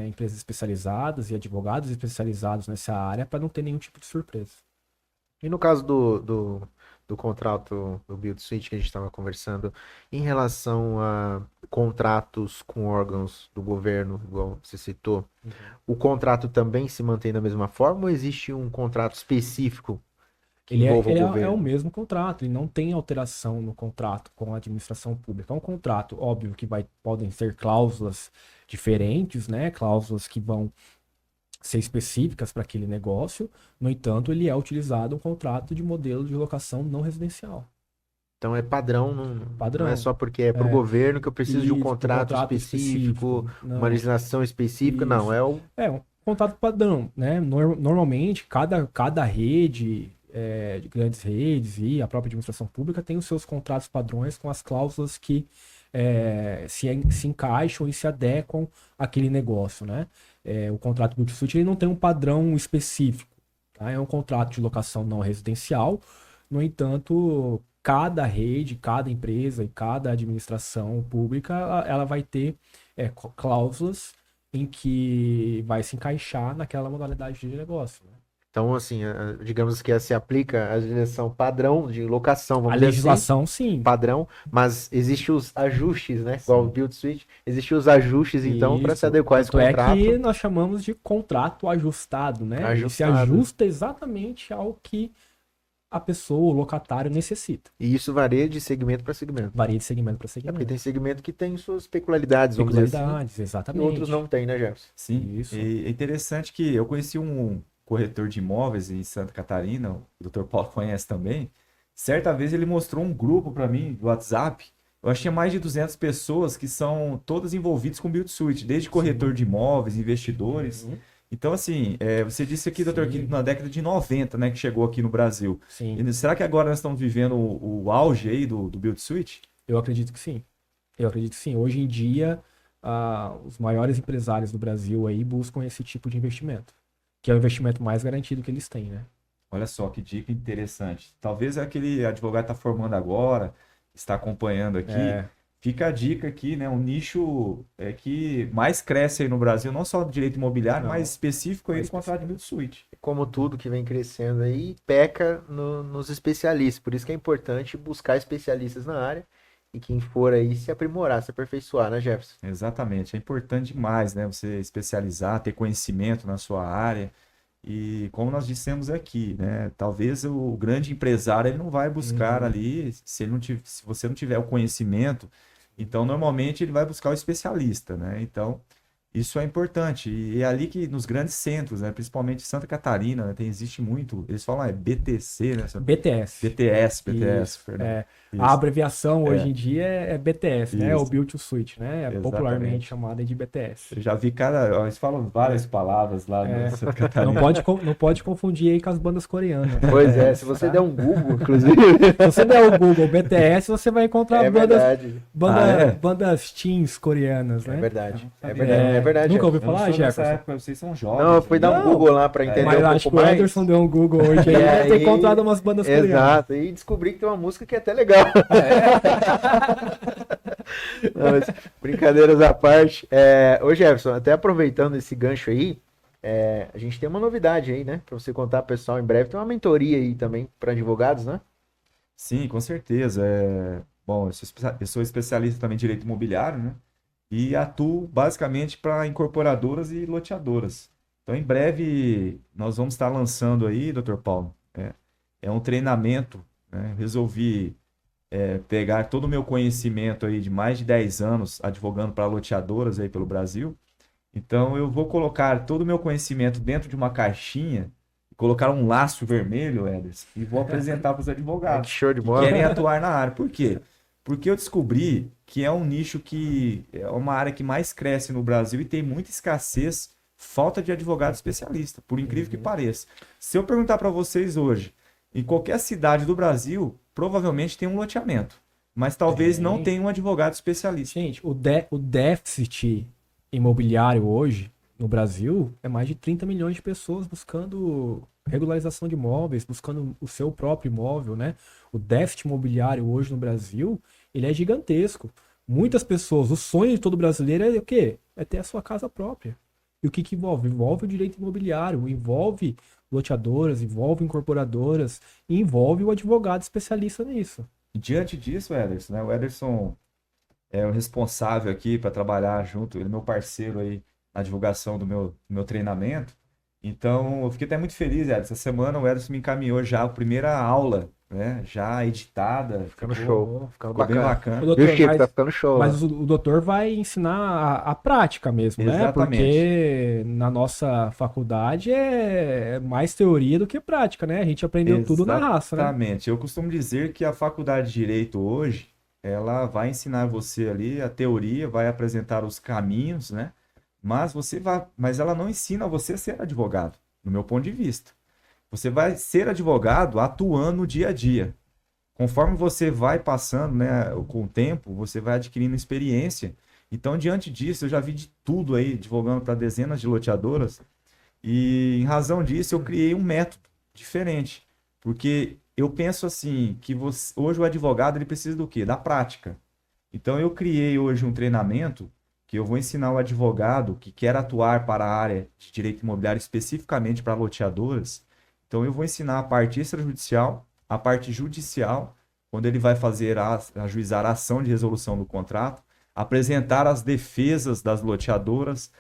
empresas especializadas e advogados especializados nessa área para não ter nenhum tipo de surpresa. E no caso do contrato do Build Suite que a gente estava conversando, em relação a contratos com órgãos do governo, igual você citou, o contrato também se mantém da mesma forma ou existe um contrato específico que Ele, é, envolva o ele é, é o governo? mesmo contrato, ele não tem alteração no contrato com a administração pública. É um contrato, óbvio, que podem ser cláusulas diferentes, né? Cláusulas que vão ser específicas para aquele negócio. No entanto, ele é utilizado um contrato de modelo de locação não residencial. Então é padrão, não é Padrão. só porque é para o É, governo que eu preciso de um e de um contrato contrato específico, específico. uma Não, legislação específica, não, isso. é o É contrato padrão, né? Normalmente, cada rede, de grandes redes e a própria administração pública tem os seus contratos padrões com as cláusulas que se encaixam e se adequam àquele negócio, né? O contrato Build-to-Suit ele não tem um padrão específico, tá? É um contrato de locação não residencial, no entanto, cada rede, cada empresa e cada administração pública, ela vai ter cláusulas em que vai se encaixar naquela modalidade de negócio, né? Então, assim, digamos que se aplica a legislação padrão de locação, A vamos dizer assim, legislação, sim. padrão, mas existem os ajustes, né? Igual o Build Suite, existem os ajustes, então, para se adequar a esse Tanto contrato. é que nós chamamos de contrato ajustado, né? Ele se Ajustado. ajusta exatamente ao que a pessoa, o locatário, necessita. E isso varia de segmento para segmento. Varia de segmento para É porque segmento. tem segmento que tem suas peculiaridades, vamos dizer assim, Peculiaridades, e exatamente. outros não têm, né, Jefferson? Sim, Isso. e é interessante que eu conheci um corretor de imóveis em Santa Catarina, o Dr. Paulo conhece também. Certa vez ele mostrou um grupo para mim do WhatsApp. Eu acho que tinha mais de 200 pessoas que são todas envolvidas com Build Suite, desde corretor de imóveis, investidores. Uhum. Então, assim, você disse aqui, Dr. Sim. Quinto, na década de 90, né, que chegou aqui no Brasil. Sim, E será que agora nós estamos vivendo o auge aí do Build Suite? eu acredito que sim. Eu acredito que sim. Hoje em dia, os maiores empresários do Brasil aí buscam esse tipo de investimento, que é o investimento mais garantido que eles têm, né? Olha só que dica interessante. Talvez aquele advogado está formando agora, está acompanhando aqui. Fica a dica aqui, né? Um nicho que mais cresce aí no Brasil, não só do direito imobiliário, Não. mas específico aí Mais do contrato de Build Suite. Como tudo que vem crescendo aí, peca nos especialistas. Por isso que é importante buscar especialistas na área e quem for aí se aprimorar, se aperfeiçoar, né, Jefferson? Exatamente, é importante demais, né? Você especializar, ter conhecimento na sua área. E como nós dissemos aqui, né? Talvez o grande empresário ele não vai buscar ali, se você não tiver o conhecimento, então normalmente ele vai buscar o especialista, né? Então, isso é importante. E é ali que nos grandes centros, né? Principalmente Santa Catarina, né? Existe muito, eles falam BTC, né? BTS. BTS, Isso, perdão. Isso. A abreviação hoje em dia é BTS, né? Isso. O Build to Suite, né? É Exatamente. popularmente chamada de BTS. Eu já vi eles falam várias palavras lá no Santa Catarina. Não pode confundir aí com as bandas coreanas. Pois é, se você der um Google, inclusive, Se você der o Google BTS, você vai encontrar é verdade. bandas teens coreanas, né? É verdade. É sabia. verdade. É verdade. Nunca Jefferson. ouviu falar, Eu não sou dessa Jefferson? época, vocês são jovens. Não, eu fui dar um Não. Google lá para entender Mas um acho pouco que o mais. Anderson deu um Google hoje aí, E deve ter aí- encontrado umas bandas coreanas. Exato, e descobri que tem uma música que é até legal. Não, mas brincadeiras à parte. Ô Jefferson, até aproveitando esse gancho aí, a gente tem uma novidade aí, né? Pra você contar pro pessoal em breve. Tem uma mentoria aí também para advogados, né? Sim, com certeza. Bom, eu sou especialista também em direito imobiliário, né? E atuo basicamente para incorporadoras e loteadoras. Então, em breve, nós vamos estar lançando aí, Dr. Paulo, é um treinamento, né? Resolvi pegar todo o meu conhecimento aí de mais de 10 anos advogando para loteadoras aí pelo Brasil. Então, eu vou colocar todo o meu conhecimento dentro de uma caixinha, colocar um laço vermelho, Ederson, e vou apresentar para os Que advogados show de que bola. querem atuar na área. Por quê? Porque eu descobri que é um nicho que é uma área que mais cresce no Brasil e tem muita escassez, falta de advogado especialista, por incrível que pareça. Se eu perguntar para vocês hoje, em qualquer cidade do Brasil, provavelmente tem um loteamento, mas talvez Tem. não tenha um advogado especialista. Gente, o déficit imobiliário hoje no Brasil é mais de 30 milhões de pessoas buscando regularização de imóveis, buscando o seu próprio imóvel, né? O déficit imobiliário hoje no Brasil, ele é gigantesco. Muitas pessoas, o sonho de todo brasileiro é o quê? É ter a sua casa própria. E o que envolve? Envolve o direito imobiliário, envolve loteadoras, envolve incorporadoras, e envolve o advogado especialista nisso. E diante disso, Ederson, né? O Ederson é o responsável aqui para trabalhar junto, ele é meu parceiro aí na divulgação do meu treinamento. Então, eu fiquei até muito feliz, Ederson. Essa semana o Ederson me encaminhou já a primeira aula, né? Já editada. Ficando show. Ficando Ficou bem bacana. bacana. O doutor, Viu, Chico? mas- Tá ficando show. Mas o doutor vai ensinar a prática mesmo, né? Exatamente. Porque na nossa faculdade é mais teoria do que prática, né? A gente aprendeu tudo na raça, né? Exatamente. Eu costumo dizer que a faculdade de Direito hoje, ela vai ensinar você ali a teoria, vai apresentar os caminhos, né? mas ela não ensina você a ser advogado, no meu ponto de vista. Você vai ser advogado atuando no dia a dia. Conforme você vai passando, né, com o tempo, você vai adquirindo experiência. Então, diante disso, eu já vi de tudo aí, advogando para dezenas de loteadoras, e em razão disso, eu criei um método diferente. Porque eu penso assim, que hoje o advogado ele precisa do quê? Da prática. Então, eu criei hoje um treinamento que eu vou ensinar o advogado que quer atuar para a área de direito imobiliário especificamente para loteadoras. Então, eu vou ensinar a parte extrajudicial, a parte judicial, quando ele vai fazer ajuizar a ação de resolução do contrato, apresentar as defesas das loteadoras,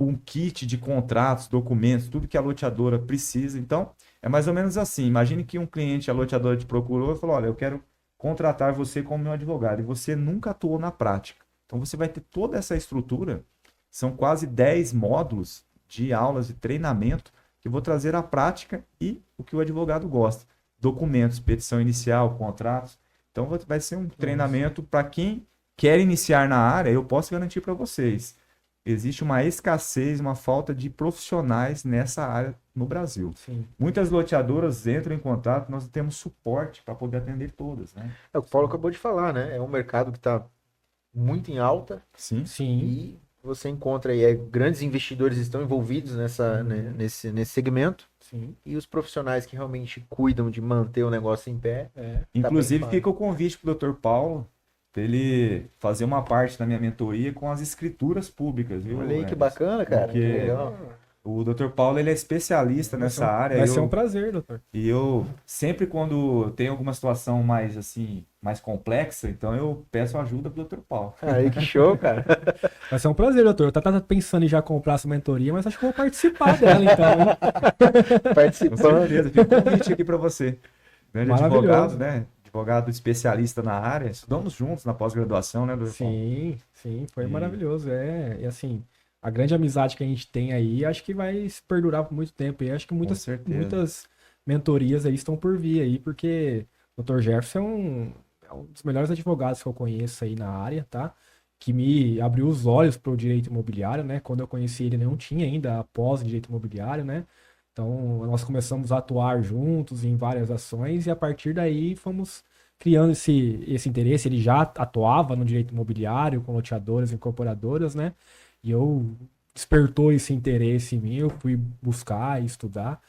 um kit de contratos, documentos, tudo que a loteadora precisa. Então, é mais ou menos assim. Imagine que um cliente, a loteadora te procurou e falou: olha, eu quero contratar você como meu advogado, e você nunca atuou na prática. Então, você vai ter toda essa estrutura, são quase 10 módulos de aulas de treinamento que eu vou trazer à prática e o que o advogado gosta. Documentos, petição inicial, contratos. Então, vai ser um treinamento para quem quer iniciar na área. Eu posso garantir para vocês, existe uma escassez, uma falta de profissionais nessa área no Brasil. Sim. Muitas loteadoras entram em contato, nós temos suporte para poder atender todas, né? É o que o Paulo acabou de falar, né? É um mercado que está muito em alta Sim. Sim. e você encontra aí, grandes investidores estão envolvidos nesse segmento. Sim. E os profissionais que realmente cuidam de manter o negócio em pé. Inclusive, bem fica o convite para o Dr. Paulo para ele fazer uma parte da minha mentoria com as escrituras públicas, viu? Olha aí que Edson? bacana, cara. Porque Que legal. o Dr. Paulo ele é especialista nessa área. Vai ser um prazer, doutor. E eu sempre quando tem alguma situação mais assim, mais complexa, então eu peço ajuda pro Dr. Paulo. Aí que show, cara. Vai ser um prazer, doutor. Eu tava pensando em já comprar essa mentoria, mas acho que vou participar dela, então. Hein? Com Participando. certeza, fica o convite aqui para você. Grande Maravilhoso. advogado, né? Advogado especialista na área. Estudamos juntos na pós-graduação, né, Dr. Paulo? Sim, sim, foi E- maravilhoso. E assim, a grande amizade que a gente tem aí, acho que vai se perdurar por muito tempo. E acho que muitas, certeza. muitas mentorias aí estão por vir aí, porque o Dr. Jefferson é um dos melhores advogados que eu conheço aí na área, tá? Que me abriu os olhos para o direito imobiliário, né? Quando eu conheci ele, não tinha ainda a pós em direito imobiliário, né? Então, nós começamos a atuar juntos em várias ações e a partir daí fomos criando esse interesse. Ele já atuava no direito imobiliário com loteadoras, incorporadoras, né? E eu despertou esse interesse em mim, eu fui buscar e estudar.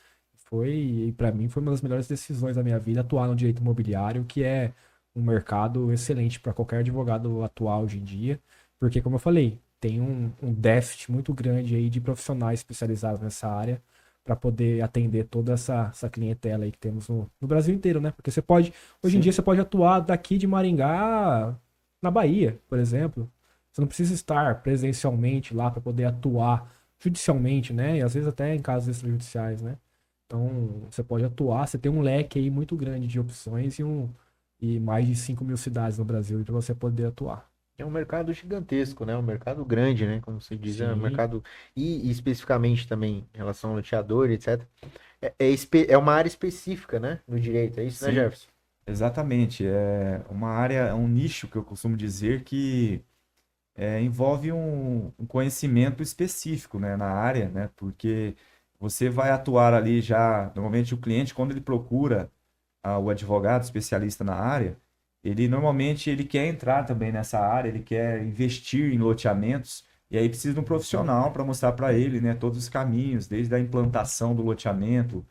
E para mim foi uma das melhores decisões da minha vida atuar no direito imobiliário, que é um mercado excelente para qualquer advogado atuar hoje em dia, porque como eu falei, tem um déficit muito grande aí de profissionais especializados nessa área para poder atender toda essa clientela aí que temos no Brasil inteiro, né? Porque hoje em Sim. dia você pode atuar daqui de Maringá na Bahia, por exemplo. Você não precisa estar presencialmente lá para poder atuar judicialmente, né? E às vezes até em casos extrajudiciais, né? Então, você pode atuar, você tem um leque aí muito grande de opções e mais de 5 mil cidades no Brasil para você poder atuar. É um mercado gigantesco, né? Um mercado grande, né? Como se diz, é um Sim. mercado. E especificamente também em relação ao loteador, etc. É uma área específica, né? No direito, é isso, né, Sim. Jefferson? Exatamente. É uma área, é um nicho que eu costumo dizer que envolve um conhecimento específico, né, na área, né? Porque você vai atuar ali já, normalmente o cliente, quando ele procura o advogado especialista na área, ele normalmente ele quer entrar também nessa área, ele quer investir em loteamentos, e aí precisa de um profissional para mostrar para ele, né, todos os caminhos, desde a implantação do loteamento,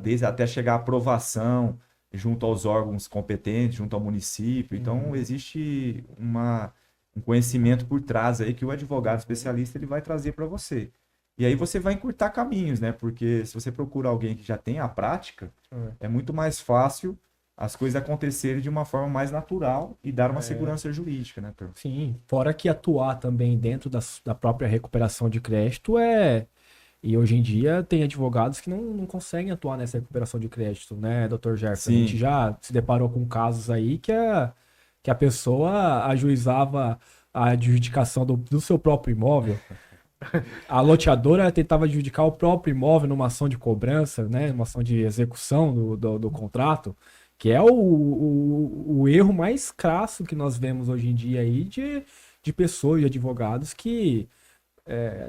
desde até chegar à aprovação junto aos órgãos competentes, junto ao município. Então, existe um conhecimento por trás aí que o advogado especialista ele vai trazer para você. E aí você vai encurtar caminhos, né? Porque se você procura alguém que já tem a prática, é muito mais fácil as coisas acontecerem de uma forma mais natural e dar uma segurança jurídica, né, Pedro? Sim, fora que atuar também dentro da própria recuperação de crédito E hoje em dia tem advogados que não conseguem atuar nessa recuperação de crédito, né, Dr. Jefferson? A Sim. gente já se deparou com casos aí que a pessoa ajuizava a adjudicação do seu próprio imóvel. A loteadora tentava adjudicar o próprio imóvel numa ação de cobrança, né, numa ação de execução do contrato, que é o erro mais crasso que nós vemos hoje em dia aí de pessoas, de advogados que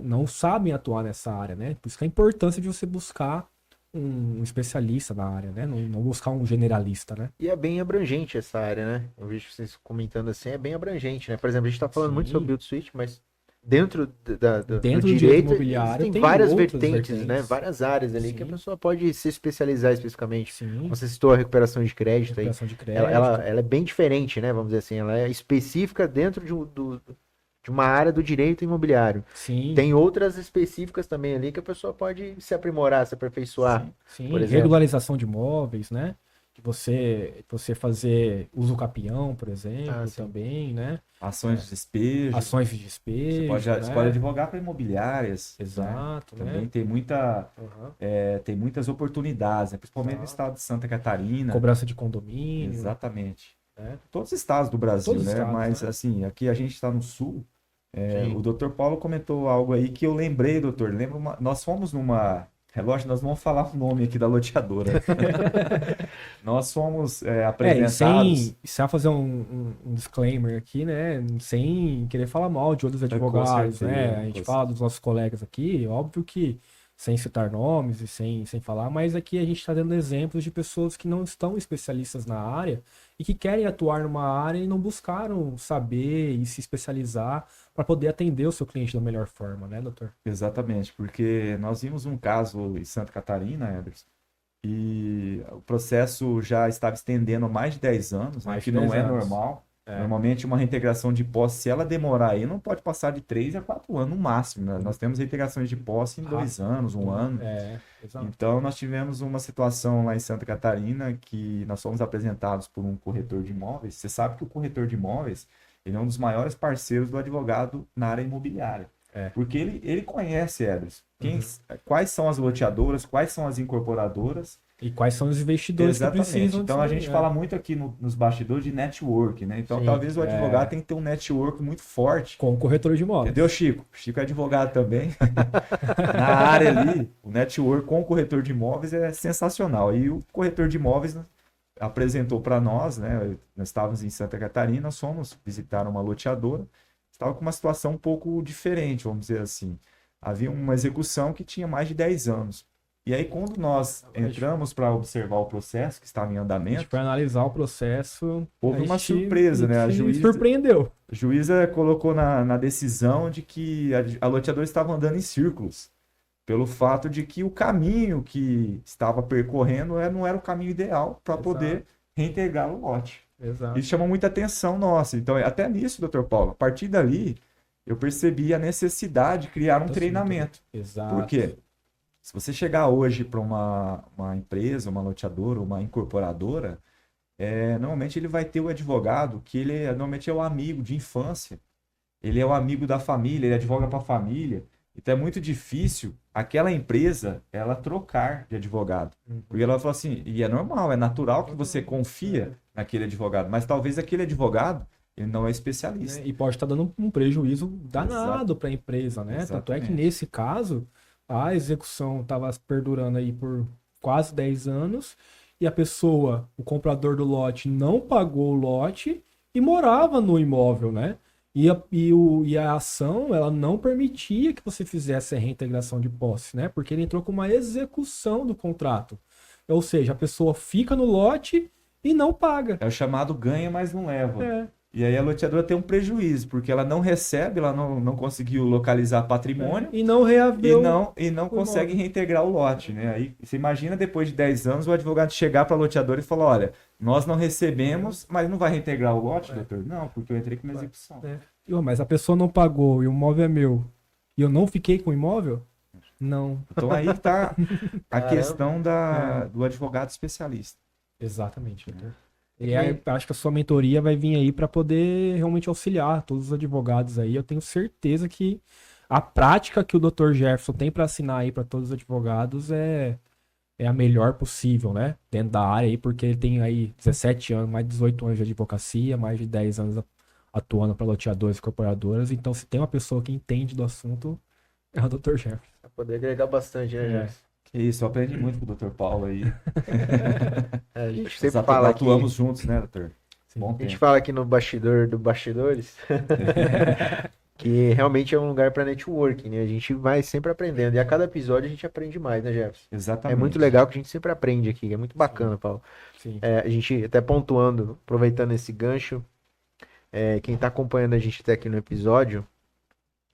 não sabem atuar nessa área, né? Por isso que a importância de você buscar um especialista na área, né? Não buscar um generalista, né? E é bem abrangente essa área, né? Eu vejo vocês comentando assim, é bem abrangente, né? Por exemplo, a gente tá falando muito Sim. sobre build switch, mas dentro do Dentro do direito imobiliário tem tem várias outras vertentes, né? vertentes. Várias áreas ali que a Sim. pessoa pode se especializar especificamente. Sim. Como você citou a recuperação de crédito aí. Recuperação de Ela é bem diferente, né? Vamos dizer assim, ela é específica dentro de uma área do direito imobiliário. Sim. Tem outras específicas também ali que a pessoa pode se aprimorar, se aperfeiçoar. Sim, por exemplo. regularização de imóveis, né? De você fazer uso capião, por exemplo, também, né? Ações de despejo. Ações de despejo. Você pode advogar para imobiliárias. Exato, né? né? Também tem muitas oportunidades, né? Principalmente no estado de Santa Catarina. Cobrança de condomínio. Exatamente. Todos os estados do Brasil, Todos os estados, Mas, né? assim, aqui a gente está no sul. O doutor Paulo comentou algo aí que eu lembrei, doutor. Nós fomos numa... Relógio, nós não vamos falar o nome aqui da loteadora. Nós fomos apresentados... Sem fazer um disclaimer aqui, né? Sem querer falar mal de outros advogados, né? A gente fala dos nossos colegas aqui, óbvio que sem citar nomes e sem falar, mas aqui a gente está dando exemplos de pessoas que não estão especialistas na área e que querem atuar numa área e não buscaram saber e se especializar para poder atender o seu cliente da melhor forma, né, doutor? Exatamente, porque nós vimos um caso em Santa Catarina, Ederson, e o processo já estava estendendo há mais de 10 anos, né, que não é normal. Normalmente uma reintegração de posse, se ela demorar aí, não pode passar de 3 a 4 anos no máximo, né? Nós temos reintegrações de posse em 2 anos, 1 ano. Então nós tivemos uma situação lá em Santa Catarina que nós fomos apresentados por um corretor de imóveis. Você sabe que o corretor de imóveis, ele é um dos maiores parceiros do advogado na área imobiliária. Porque ele conhece, Ederson, quais são as loteadoras, quais são as incorporadoras. E quais são os investidores que precisam. Então a gente fala muito aqui nos bastidores de network, né? Então talvez o advogado tenha que ter um network muito forte. Com o corretor de imóveis. Entendeu, Chico? Chico é advogado também. Na área ali, o network com o corretor de imóveis é sensacional. E o corretor de imóveis apresentou para nós, né? Nós estávamos em Santa Catarina, nós fomos visitar uma loteadora. Estava com uma situação um pouco diferente, vamos dizer assim. Havia uma execução que tinha mais de 10 anos. E aí, quando nós entramos para observar o processo que estava em andamento... Para analisar o processo... Houve uma surpresa, né? A juíza surpreendeu. A juíza colocou na decisão de que a loteadora estava andando em círculos. Pelo fato de que o caminho que estava percorrendo não era o caminho ideal para poder reintegrar o lote. Exato. Isso chamou muita atenção nossa. Então, até nisso, doutor Paulo, a partir dali, eu percebi a necessidade de criar um treinamento. Exato. Por quê? Se você chegar hoje para uma empresa, uma loteadora, uma incorporadora, normalmente ele vai ter o advogado que ele normalmente é o amigo de infância. Ele é o amigo da família, ele advoga para a família. Então é muito difícil aquela empresa ela trocar de advogado. Porque ela fala assim, e é normal, é natural que você confia naquele advogado, mas talvez aquele advogado ele não é especialista. E pode estar dando um prejuízo danado para a empresa, né? Exatamente. Tanto é que nesse caso, a execução estava perdurando aí por quase 10 anos e a pessoa, o comprador do lote, não pagou o lote e morava no imóvel, né? E a ação, ela não permitia que você fizesse a reintegração de posse, né? Porque ele entrou com uma execução do contrato. Ou seja, a pessoa fica no lote e não paga. É o chamado ganha, mas não leva. É. E aí a loteadora tem um prejuízo, porque ela não recebe, ela não conseguiu localizar patrimônio. E não reaveu. E não consegue reintegrar o lote, né? Aí você imagina depois de 10 anos o advogado chegar para a loteadora e falar, olha, nós não recebemos, mas não vai reintegrar o lote, doutor? Não, porque eu entrei com uma execução. Mas a pessoa não pagou e o imóvel é meu e eu não fiquei com o imóvel? Não. Então aí está a questão do advogado especialista. Exatamente, doutor. E aí, acho que a sua mentoria vai vir aí para poder realmente auxiliar todos os advogados aí. Eu tenho certeza que a prática que o Dr. Jefferson tem para assinar aí para todos os advogados é a melhor possível, né? Dentro da área aí, porque ele tem aí 17 anos, mais de 18 anos de advocacia, mais de 10 anos atuando para loteadores e corporadoras. Então, se tem uma pessoa que entende do assunto, é o Dr. Jefferson. Vai poder agregar bastante, né, Jefferson? Que isso, eu aprendi muito com o Dr. Paulo aí. A gente sempre fala aqui... Atuamos juntos, né, doutor? A gente fala aqui no bastidor do bastidores. Que realmente é um lugar para networking, né? A gente vai sempre aprendendo. E a cada episódio a gente aprende mais, né, Jefferson? É Exatamente. muito legal que a gente sempre aprende aqui. É muito bacana, Paulo. Sim. A gente até pontuando, aproveitando esse gancho, quem tá acompanhando a gente até aqui no episódio,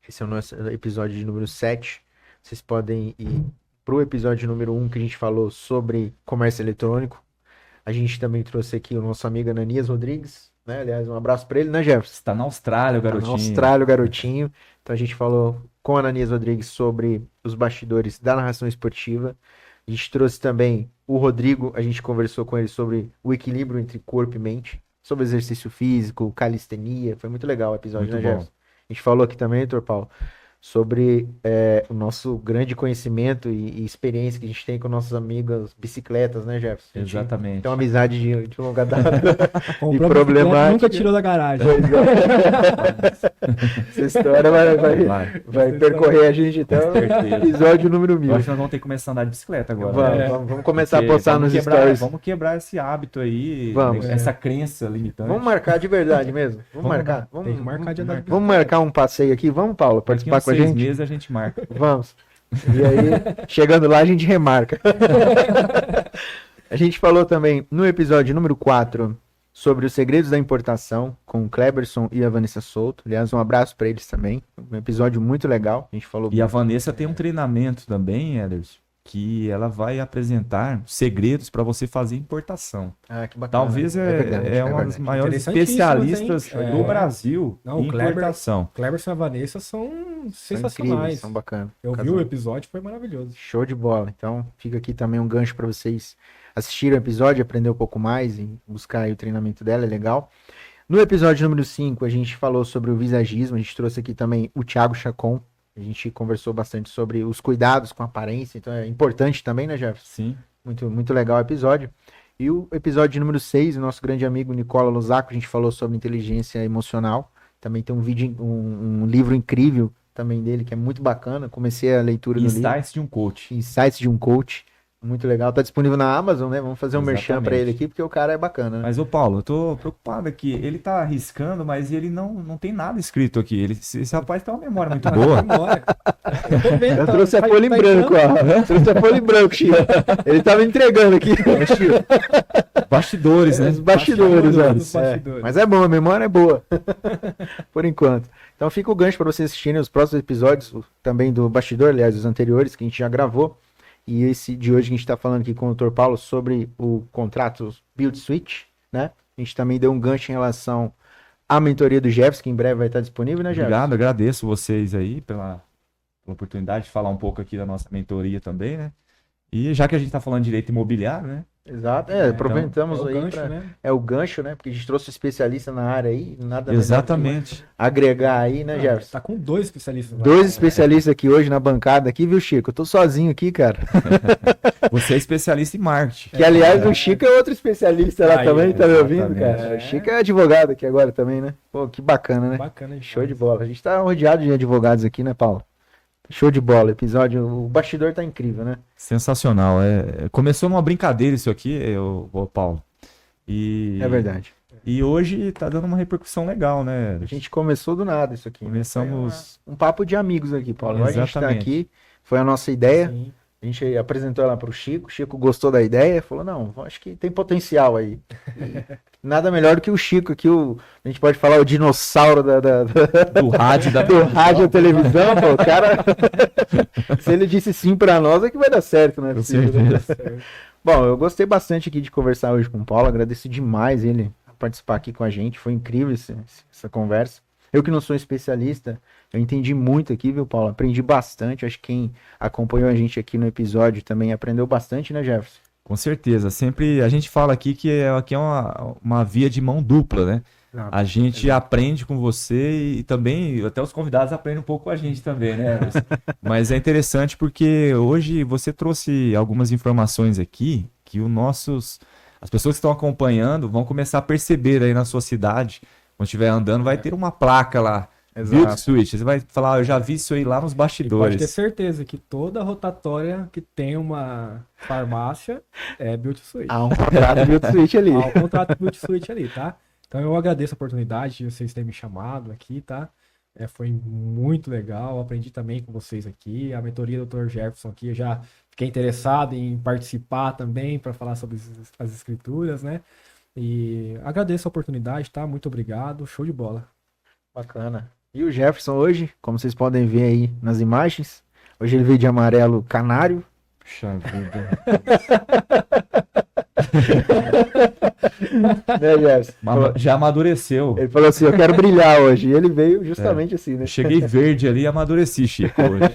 esse é o nosso episódio de número 7. Vocês podem ir pro episódio número 1 que a gente falou sobre comércio eletrônico. A gente também trouxe aqui o nosso amigo Ananias Rodrigues, né? Aliás, um abraço para ele, né, Jefferson? Está na Austrália, o Tá garotinho. na Austrália, o garotinho. Então a gente falou com o Ananias Rodrigues sobre os bastidores da narração esportiva. A gente trouxe também o Rodrigo, a gente conversou com ele sobre o equilíbrio entre corpo e mente, sobre exercício físico, calistenia. Foi muito legal o episódio, Muito né, bom. Jefferson? A gente falou aqui também, Dr. Paulo, sobre o nosso grande conhecimento e experiência que a gente tem com nossos amigos bicicletas, né, Jefferson? A gente Exatamente. tem uma amizade de longa data. Comprou E uma problemática. bicicleta, nunca tirou da garagem. Essa história vai percorrer a gente até o certeza. episódio número 1000. Eu acho que nós vamos ter que começar a andar de bicicleta agora. né? Vamos começar a Porque postar vamos nos quebrar, stories. Vamos quebrar esse hábito aí, Vamos. essa crença limitante. Vamos marcar de verdade mesmo. Vamos Vamos marcar. Tem que marcar de andar de Vamos marcar um passeio aqui. Vamos, Paulo, Daqui participar uns com a 6 gente? meses a gente marca. Vamos. E aí, chegando lá, a gente remarca. A gente falou também no episódio número 4 sobre os segredos da importação com o Kleberson e a Vanessa Souto. Aliás, um abraço para eles também. Um episódio muito legal. A gente falou. E a Vanessa tem um treinamento também, Ederson, que ela vai apresentar segredos para você fazer importação. Ah, que bacana. Talvez verdade, é uma das verdade. maiores Interessantíssimas, especialistas hein? do É. Brasil Não, em o Kleber- importação. Cleberson e a Vanessa são São incríveis, sensacionais. são bacanas. Eu vi Casal. o episódio, foi maravilhoso. Show de bola. Então, fica aqui também um gancho para vocês assistirem o episódio, aprender um pouco mais e buscar aí o treinamento dela, é legal. No episódio número 5, a gente falou sobre o visagismo, a gente trouxe aqui também o Thiago Chacon. A gente conversou bastante sobre os cuidados com a aparência, então é importante também, né, Jefferson? Sim. Muito, muito legal o episódio. E o episódio número 6, o nosso grande amigo Nicola Luzaco, a gente falou sobre inteligência emocional. Também tem um vídeo, um livro incrível também dele, que é muito bacana. Comecei a leitura do livro. Insights de um coach. Insights de um Coach. Muito legal. Tá disponível na Amazon, né? Vamos fazer um merchan pra Exatamente. ele aqui, porque o cara é bacana, né? Mas, ô Paulo, eu tô preocupado aqui. Ele tá arriscando, mas ele não tem nada escrito aqui. Esse rapaz tem uma memória muito boa. Memória. Eu tô vendo, Eu tá- trouxe a tá- folha em tá branco, entrando. ó. Trouxe a folha em branco, Chico. Ele tava entregando aqui. Bastidores, né? Os bastidores, ó. Os bastidores. Mas é bom, a memória é boa. Por enquanto. Então fica o gancho para vocês assistirem os próximos episódios, também do bastidor, aliás, os anteriores, que a gente já gravou. E esse de hoje a gente está falando aqui com o Dr. Paulo sobre o contrato Build Switch, né? A gente também deu um gancho em relação à mentoria do Jefferson, que em breve vai estar disponível, né, Jefferson? Obrigado, agradeço vocês aí pela oportunidade de falar um pouco aqui da nossa mentoria também, né? E já que a gente tá falando de direito imobiliário, né? Exato, então, aproveitamos é o aí gancho, pra- né? É o gancho, né? Porque a gente trouxe um especialista na área aí, nada melhor Exatamente. que agregar aí, né, Ah, Jefferson? Tá com 2 especialistas. lá. Dois especialistas aqui hoje na bancada aqui, viu, Chico? Eu tô sozinho aqui, cara. Você é especialista em marketing. Que, aliás, o Chico é outro especialista lá Aí, também, tá me ouvindo, exatamente. cara? O Chico é advogado aqui agora também, né? Pô, que bacana, né? Bacana, Show de bola. A gente tá rodeado de advogados aqui, né, Paulo? Show de bola. Episódio, o bastidor tá incrível, né? Sensacional. Começou numa brincadeira isso aqui, ô Paulo. E, É verdade. E hoje tá dando uma repercussão legal, né? A gente começou do nada isso aqui. né? Começamos. Foi um papo de amigos aqui, Paulo. A gente tá Exatamente. aqui, foi a nossa ideia. Sim. A gente apresentou ela pro Chico. O Chico gostou da ideia, falou: não, acho que tem potencial aí. E nada melhor do que o Chico aqui, a gente pode falar o dinossauro Do rádio da do rádio e televisão, pô, o cara. Se ele disse sim pra nós, é que vai dar certo, né? Com certeza. Bom, eu gostei bastante aqui de conversar hoje com o Paulo, agradeço demais ele participar aqui com a gente, foi incrível essa conversa. Eu que não sou especialista, eu entendi muito aqui, viu, Paulo? Aprendi bastante, acho que quem acompanhou a gente aqui no episódio também aprendeu bastante, né, Jefferson? Com certeza. Sempre a gente fala aqui que aqui é uma via de mão dupla, né? A gente aprende com você e também até os convidados aprendem um pouco com a gente também, né, Anderson? Mas é interessante porque hoje você trouxe algumas informações aqui que as pessoas que estão acompanhando vão começar a perceber aí na sua cidade. Quando estiver andando, vai ter uma placa lá, Build Switch. Você vai falar, eu já vi isso aí lá nos E pode ter bastidores. certeza que toda rotatória que tem uma farmácia é Build Switch. Há um contrato Build Switch ali. Há um contrato Build Switch ali, tá? Então eu agradeço a oportunidade de vocês terem me chamado aqui, tá? Foi muito legal, aprendi também com vocês aqui. A mentoria do Dr. Jefferson aqui, eu já fiquei interessado em participar também para falar sobre as escrituras, né? E agradeço a oportunidade, tá? Muito obrigado, show de bola. Bacana. E o Jefferson hoje, como vocês podem ver aí nas imagens, hoje ele veio de amarelo canário. Puxa vida. Né, Jefferson? Já amadureceu. Ele falou assim, eu quero brilhar hoje. E ele veio justamente assim, né? Eu cheguei verde ali e amadureci, Chico, hoje.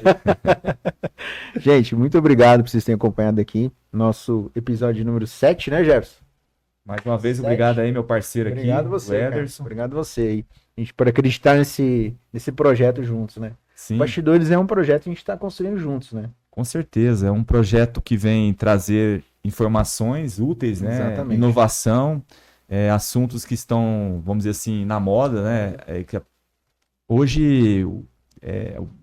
Gente, muito obrigado por vocês terem acompanhado aqui nosso episódio número 7, né, Jefferson? Mais uma vez, 7. obrigado aí, meu parceiro Obrigado aqui, você, o cara. Ederson. Obrigado você aí. A gente por acreditar nesse projeto juntos, né? Sim, Bastidores é um projeto que a gente está construindo juntos, né? com certeza. É um projeto que vem trazer informações úteis, né? Exatamente. Inovação, assuntos que estão, vamos dizer assim, na moda, né? Hoje,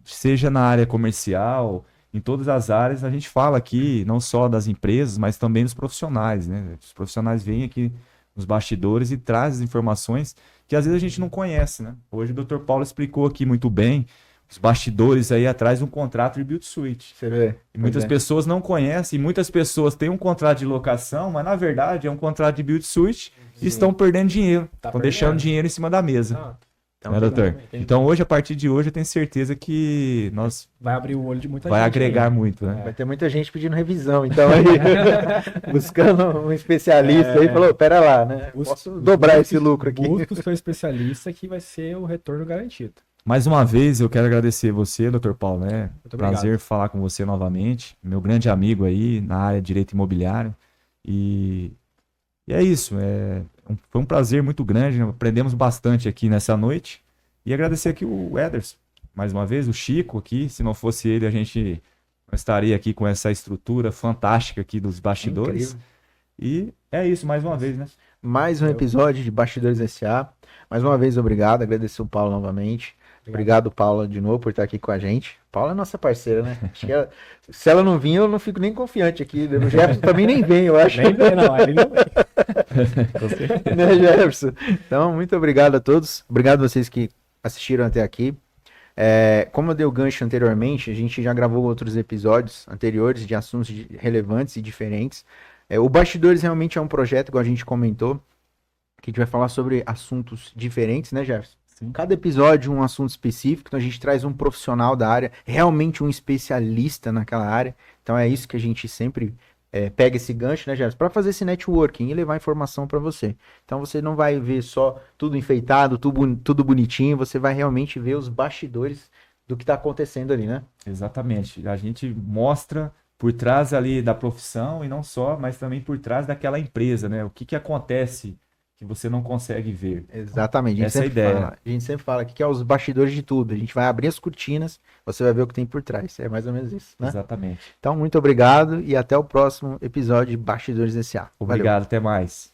seja na área comercial, em todas as áreas, a gente fala aqui não só das empresas, mas também dos profissionais, né? Os profissionais vêm aqui nos bastidores e trazem informações que às vezes a gente não conhece, né? Hoje o Dr. Paulo explicou aqui muito bem os bastidores aí atrás de um contrato de build suite. Você vê? E muitas pessoas não conhecem, e muitas pessoas têm um contrato de locação, mas na verdade é um contrato de build suite e estão perdendo dinheiro, Tá estão perdendo. deixando dinheiro em cima da mesa. Ah, Então, Né, doutor? entendi. Então hoje, a partir de hoje, eu tenho certeza que nós vai abrir o olho de muita vai gente agregar aí. muito, né? vai ter muita gente pedindo revisão, então aí, buscando um especialista aí, falou, pera lá, né? Posso dobrar esse lucro aqui. Busca o seu especialista que vai ser o retorno garantido. Mais uma vez, eu quero agradecer você, Dr. Paulo, né? Muito obrigado. Prazer falar com você novamente, meu grande amigo aí na área de direito imobiliário. E é isso, foi um prazer muito grande, né? Aprendemos bastante aqui nessa noite. E agradecer aqui o Ederson, mais uma vez, o Chico aqui. Se não fosse ele, a gente não estaria aqui com essa estrutura fantástica aqui dos bastidores. Incrível. E é isso, mais uma vez, né? Mais um episódio de Bastidores S.A. Mais uma vez, obrigado. Agradecer o Paulo novamente. Obrigado, Paula, de novo por estar aqui com a gente. Paula é nossa parceira, né? Acho que se ela não vir, eu não fico nem confiante aqui. O Jefferson também nem vem, eu acho. Nem vem, não, ele não vem. Né, Jefferson? Então, muito obrigado a todos. Obrigado a vocês que assistiram até aqui. Como eu dei o gancho anteriormente, a gente já gravou outros episódios anteriores de assuntos relevantes e diferentes. O Bastidores realmente é um projeto, igual a gente comentou, que a gente vai falar sobre assuntos diferentes, né, Jefferson? Sim. Cada episódio um assunto específico, então a gente traz um profissional da área, realmente um especialista naquela área. Então é isso que a gente sempre pega esse gancho, né, Jefferson? Para fazer esse networking e levar informação para você. Então você não vai ver só tudo enfeitado, tudo bonitinho, você vai realmente ver os bastidores do que está acontecendo ali, né? Exatamente. A gente mostra por trás ali da profissão e não só, mas também por trás daquela empresa, né? O que acontece que você não consegue ver. Exatamente. Essa é a ideia. A gente sempre fala que é os bastidores de tudo. A gente vai abrir as cortinas, você vai ver o que tem por trás. É mais ou menos isso, né? Exatamente. Então, muito obrigado e até o próximo episódio de Bastidores S.A. Valeu. Obrigado, até mais.